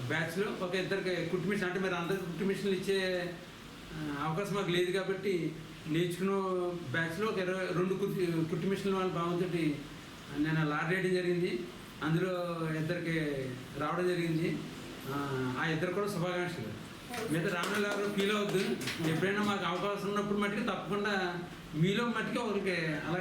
Speaker 10: బ్యాచ్లో ఒక ఇద్దరికి కుట్టు మిషన్, అంటే మరి అందరికి కుట్టు మిషన్లు ఇచ్చే అవకాశం మాకు లేదు కాబట్టి నేర్చుకున్న బ్యాచ్లో ఒక 22 కుట్టు మిషన్ల వాళ్ళ భావంతో నేను లాట్ వేయడం జరిగింది. అందులో ఇద్దరికి రావడం జరిగింది. ఆ ఇద్దరు కూడా శుభాకాంక్షలు. మిగతా రామణ గారు ఫీల్ అవద్దు, ఎప్పుడైనా మాకు అవకాశం ఉన్నప్పుడు మట్టుకు తప్పకుండా మీలో మట్టుకు ఒకరికి అలా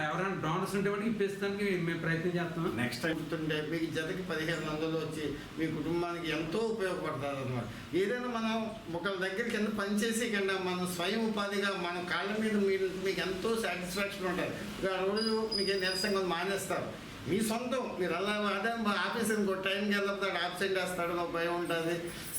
Speaker 10: ఎవరైనా డోనర్స్ ఉంటే మటుకు ఇప్పిస్తానికి మేము ప్రయత్నం చేస్తాం.
Speaker 11: నెక్స్ట్ టైం గుర్తుంటే మీకు జతకి 1500 వచ్చి మీ కుటుంబానికి ఎంతో ఉపయోగపడుతుంది అన్నమాట. ఏదైనా మనం ఒకళ్ళ దగ్గరికి ఎంత పనిచేసి కన్నా మనం స్వయం ఉపాధిగా మన కాళ్ళ మీద మీకు ఎంతో సాటిస్ఫాక్షన్ ఉంటుంది. రోజు మీకు నీరసంగా మానేస్తారు, మీ సొంతం మీరు అలా అదే ఆఫీస్ ఇంకో టైంకి వెళ్ళినప్పుడు ఆబ్సెంట్ వేస్తాడు, ఒక భయం ఉంటుంది.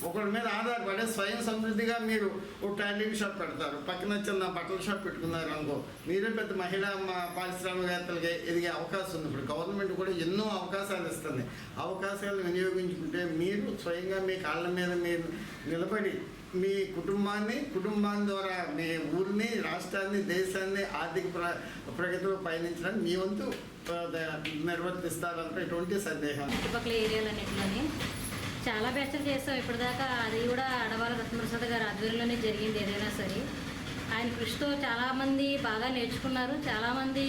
Speaker 11: ఒకరి మీద ఆధారపడే స్వయం సమృద్ధిగా మీరు ఒక టైలరింగ్ షాప్ పెడతారు, పక్కన చిన్న బట్టల షాప్ పెట్టుకున్నారు అనుకో, మీరే పెద్ద మహిళా పారిశ్రామికవేత్తలకి ఎదిగే అవకాశం ఉంది. ఇప్పుడు గవర్నమెంట్ కూడా ఎన్నో అవకాశాలు ఇస్తుంది. అవకాశాలు వినియోగించుకుంటే మీరు స్వయంగా మీ కాళ్ళ మీద మీరు నిలబడి మీ కుటుంబాన్ని ద్వారా మీ ఊరిని, రాష్ట్రాన్ని, దేశాన్ని ఆర్థిక ప్రగతిలో పయనించడానికి మీ వంతు నిర్వర్తిస్తారంటే ఎటువంటి సందేహం.
Speaker 24: చుట్టుపక్కల ఏరియాలన్నింటిలోని చాలా బ్యాచ్లు చేస్తాం ఇప్పటిదాకా. అది కూడా అడవాల రత్నప్రసాద్ గారి ఆధ్వర్యంలోనే జరిగింది. ఏదైనా సరే ఆయన కృషితో చాలామంది బాగా నేర్చుకున్నారు. చాలామంది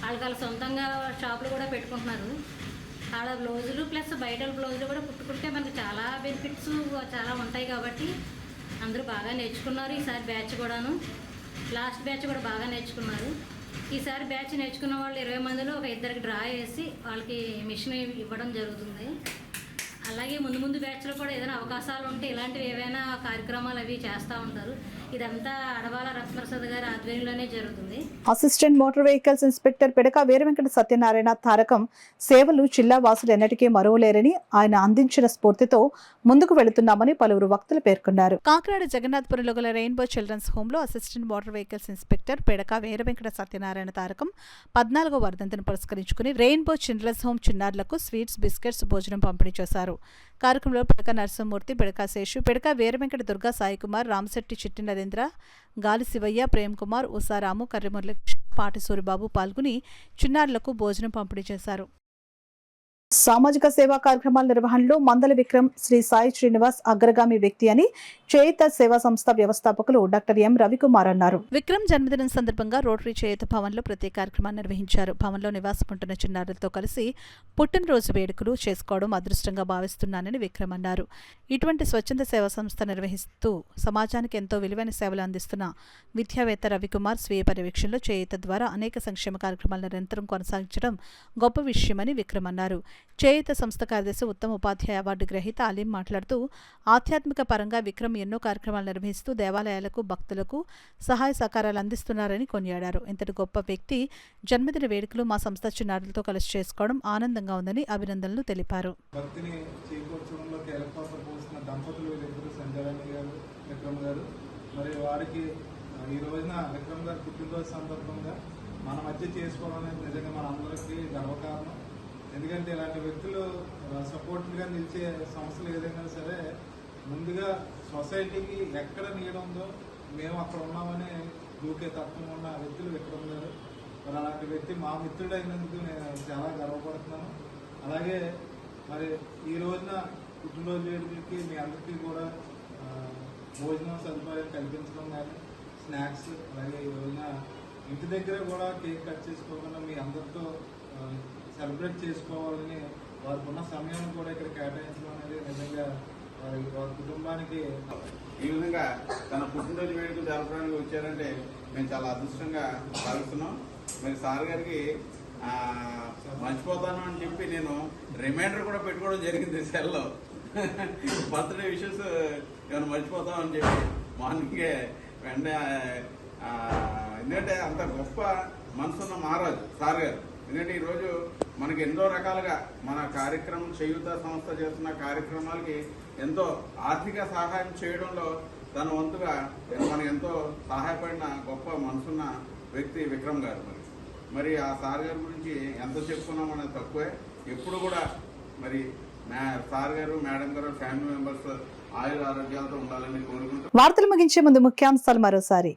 Speaker 24: వాళ్ళ సొంతంగా షాపులు కూడా పెట్టుకుంటున్నారు. ఆడ బ్లౌజులు ప్లస్ బయట బ్లౌజులు కూడా కుట్టుకుంటే మనకు చాలా బెనిఫిట్స్ చాలా ఉంటాయి కాబట్టి అందరూ బాగా నేర్చుకున్నారు. ఈసారి బ్యాచ్ కూడాను లాస్ట్ బ్యాచ్ కూడా బాగా నేర్చుకున్నారు. ఈసారి బ్యాచ్ నేర్చుకున్న వాళ్ళు 20 మందిలో ఒక 2 డ్రా చేసి వాళ్ళకి మిషన్ ఇవ్వడం జరుగుతుంది. అలాగే ముందు బ్యాచ్లో కూడా ఏదైనా అవకాశాలు ఉంటే ఇలాంటివి ఏవైనా కార్యక్రమాలు అవి చేస్తూ ఉంటారు. ఇదంతా అడవాల రత్నప్రసాద్ గారి ఆధ్వర్యంలోనే జరుగుతుంది.
Speaker 4: Assistant motor vehicles inspector Pidaka Veeravenkata Satyanarayana Tarakam సేవలు జిల్లా వాసులు ఎన్నటికీ మరువలేరని ఆయన అందించిన స్ఫూర్తితో ముందుకు వెళుతున్నామని పలువురు వక్తలు పేర్కొన్నారు.
Speaker 5: కాకినాడ జగన్నాథపురంలో గల రెయిన్బో చిల్డ్రన్స్ హోంలో assistant motor vehicles inspector Pidaka Veeravenkata Satyanarayana Tarakam 14వ వర్ధంతిని పురస్కరించుకుని రెయిన్బో చిల్డ్రన్స్ హోం చిన్నారులకు స్వీట్స్, బిస్కెట్స్, భోజనం పంపిణీ చేశారు. కార్యక్రమంలో పిడక నరసింహమూర్తి, పిడక శేషు, పిడక వీరవెంకట, దుర్గా సాయికుమార్, రామశెట్టి, చిట్టి నరేంద్ర, గాలి శివయ్య, ప్రేమ్ కుమార్, ఉసారాము, కర్రిమురళి, పాటి సూరిబాబు పాల్గొని చిన్నారులకు భోజనం పంపిణీ చేశారు.
Speaker 4: సామాజిక సేవా కార్యక్రమాల నిర్వహణలో మందల విక్రమ్, శ్రీ సాయి శ్రీనివాస్ అగ్రగామి వ్యక్తి అని చేయుత సేవా సంస్థ వ్యవస్థాపకులు డాక్టర్ ఎం రవికుమార్ అన్నారు.
Speaker 5: విక్రమ్ జన్మదినం సందర్భంగా రోటరీ చేయుత భవన్లో ప్రత్యేక కార్యక్రమాన్ని నిర్వహించారు. భవన్లో నివాసముంటున్న చిన్నారులతో కలిసి పుట్టినరోజు వేడుకలు చేసుకోవడం అదృష్టంగా భావిస్తున్నానని విక్రమ్ అన్నారు. ఇటువంటి స్వచ్ఛంద సేవా సంస్థ నిర్వహిస్తూ సమాజానికి ఎంతో విలువైన సేవలు అందిస్తున్న విద్యావేత్త రవికుమార్ స్వీయ పర్యవేక్షణలో చేయుత ద్వారా అనేక సంక్షేమ కార్యక్రమాలను నిరంతరం కొనసాగించడం గొప్ప విషయమని విక్రమ్ అన్నారు. చేయుత సంస్థ కార్యదర్శి ఉత్తమ ఉపాధ్యాయ అవార్డు గ్రహీత అలీం మాట్లాడుతూ ఆధ్యాత్మిక పరంగా విక్రమ్ ఎన్నో కార్యక్రమాలు నిర్వహిస్తూ దేవాలయాలకు, భక్తులకు సహాయ సహకారాలు అందిస్తున్నారని కొనియాడారు. ఇంతటి గొప్ప వ్యక్తి జన్మదిన వేడుకలు మా సంస్థ చిన్నారులతో కలిసి చేసుకోవడం ఆనందంగా ఉందని అభినందనలు తెలిపారు.
Speaker 6: భక్తిని చేకూర్చడంలో కీలక పాత్ర పోసిన దంపతులు వీళ్ళిద్దరు సంజయ్ గారు, విక్రమ్ గారు. మరి వారికి ఈ రోజున విక్రమ్ గారు పుట్టినరోజు సందర్భంగా మన మధ్య చేసుకోవడం అనేది నిజంగా మన అందరికీ గర్వకారణం. ఎందుకంటే ఇలాంటి వ్యక్తులు సపోర్ట్గా నిలిచే సంస్థలు ఏదైనా సరే ముందుగా సొసైటీకి ఎక్కడ నీడ ఉందో మేము అక్కడ ఉన్నామని దూకే తత్వం ఉన్న వ్యక్తులు విక్రమ్ గారు. మరి అలాంటి వ్యక్తి మా మిత్రుడు అయినందుకు నేను చాలా గర్వపడుతున్నాను. అలాగే మరి ఈ రోజున పుట్టినరోజు వేడుకలకి మీ అందరికీ కూడా భోజనం సదుపాయం కల్పించడం కానీ స్నాక్స్, అలాగే ఈ రోజున ఇంటి దగ్గర కూడా కేక్ కట్ చేసుకోకుండా మీ అందరితో సెలబ్రేట్ చేసుకోవాలని వారికి ఉన్న సమయాన్ని కూడా ఇక్కడ కేటాయించడం అనేది నిజంగా వారి కుటుంబానికి
Speaker 9: ఈ విధంగా తన పుట్టినరోజు వేడుకలు జరపడానికి వచ్చారంటే మేము చాలా అదృష్టంగా భావిస్తున్నాం. మరి సార్ గారికి మర్చిపోతాను అని చెప్పి నేను రిమైండర్ కూడా పెట్టుకోవడం జరిగింది సెల్లో. బర్త్డే విషెస్ ఏమైనా మర్చిపోతాం అని చెప్పి మార్నింగే వెంటనే ఎందుకంటే అంత గొప్ప మనసున్న మహారాజు సార్ గారు. ఎందుకంటే ఈరోజు మనకి ఎన్నో రకాలుగా మన కార్యక్రమం చేయుత సంస్థ చేస్తున్న కార్యక్రమాలకి ఎంతో ఆర్థిక సహాయం చేయడంలో తన వంతుగా మనకు ఎంతో సహాయపడిన గొప్ప మనసున్న వ్యక్తి విక్రమ్ గారు. మరి ఆ సార్ గారి గురించి ఎంత చెప్పుకున్నాం అనేది తక్కువే. ఎప్పుడు కూడా మరి సార్ గారు, మేడం గారు, ఫ్యామిలీ మెంబర్స్ ఆయుర ఆరోగ్యాలతో ఉండాలని కోరుకుంటూ
Speaker 4: వార్తలు ముగించే ముందు ముఖ్యాంశాలు మరోసారి.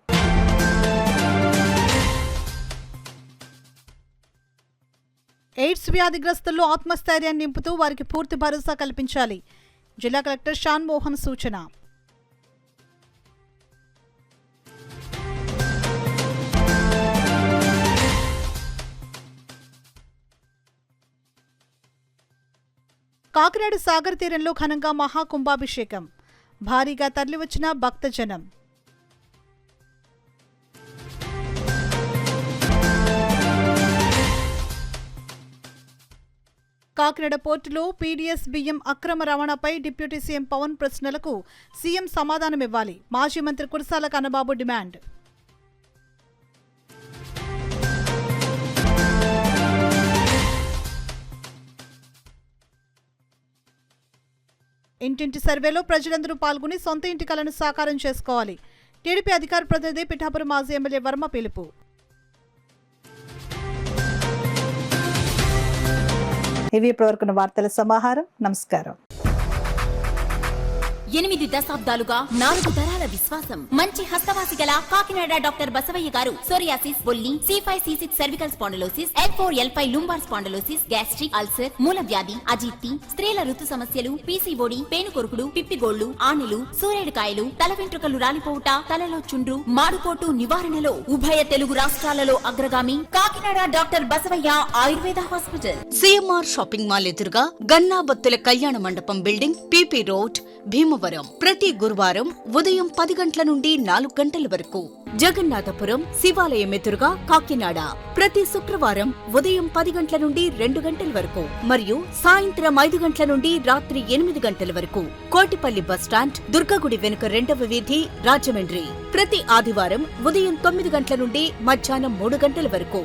Speaker 5: ఎయిడ్స్ వ్యాధిగ్రస్తుల్లో ఆత్మస్థైర్యాన్ని నింపుతూ వారికి పూర్తి భరోసా కల్పించాలి. జిల్లా కలెక్టర్ షాన్ మోహన్ సూచన. కాకినాడ సాగర్ తీరంలో ఘనంగా మహాకుంభాభిషేకం. భారీగా తరలివచ్చిన భక్తజనం. కాకినాడ పోర్టులో పీడీఎస్ బియ్యం అక్రమ రవాణాపై డిప్యూటీ సీఎం పవన్ ప్రశ్నలకు సీఎం సమాధానమివ్వాలి. మాజీ మంత్రి కురసాల కన్నబాబు డిమాండ్. ఇంటింటి సర్వేలో ప్రజలందరూ పాల్గొని సొంత ఇంటి కలను సాకారం చేసుకోవాలి. టీడీపీ అధికార ప్రతినిధి పిఠాపురం మాజీ ఎమ్మెల్యే వర్మ పిలుపు.
Speaker 4: ఇవి ఇప్పటివరకు వార్తల సమాహారం. నమస్కారం.
Speaker 2: 8 దశాబ్దాలుగా 4 తరాల విశ్వాసం. మంచి హస్తవాసి గల కాకినాడ డాక్టర్ బసవయ్య గారు సోరియాసిస్, బొల్లి, C5C6 cervical spondylosis, L4L5 lumbar spondylosis, gastric ulcer, మూలవ్యాధి, అజీర్తి, స్త్రీల ఋతు సమస్యలు, పీసీఓడి, పేనుకొరుకుడు, పిప్పిగోళ్లు, ఆనెలు, సూరేడుకాయలు, తల వెంట్రుకలు రాలిపోవుట, తలలో చుండ్రు, మాడుకోటు నివారణలో ఉభయ తెలుగు రాష్ట్రాలలో అగ్రగామి Kakinada doctor Basavayya Ayurveda hospital.
Speaker 3: CMR shopping mall ఎదురుగా గన్నాబత్తుల కళ్యాణ మండపం బిల్డింగ్, పీపీ రోడ్, భీమవరం. ప్రతి గురువారం ఉదయం 10 గంటల నుండి 4 గంటల వరకు. జగన్నాథపురం శివాలయం ఎదురుగా కాకినాడ ప్రతి శుక్రవారం ఉదయం 10 గంటల నుండి 2 గంటల వరకు మరియు సాయంత్రం 5 గంటల నుండి రాత్రి 8 గంటల వరకు. కోటిపల్లి బస్టాండ్, దుర్గగుడి వెనుక 2వ వీధి, రాజమండ్రి. ప్రతి ఆదివారం ఉదయం 9 గంటల నుండి మధ్యాహ్నం 3 గంటల వరకు.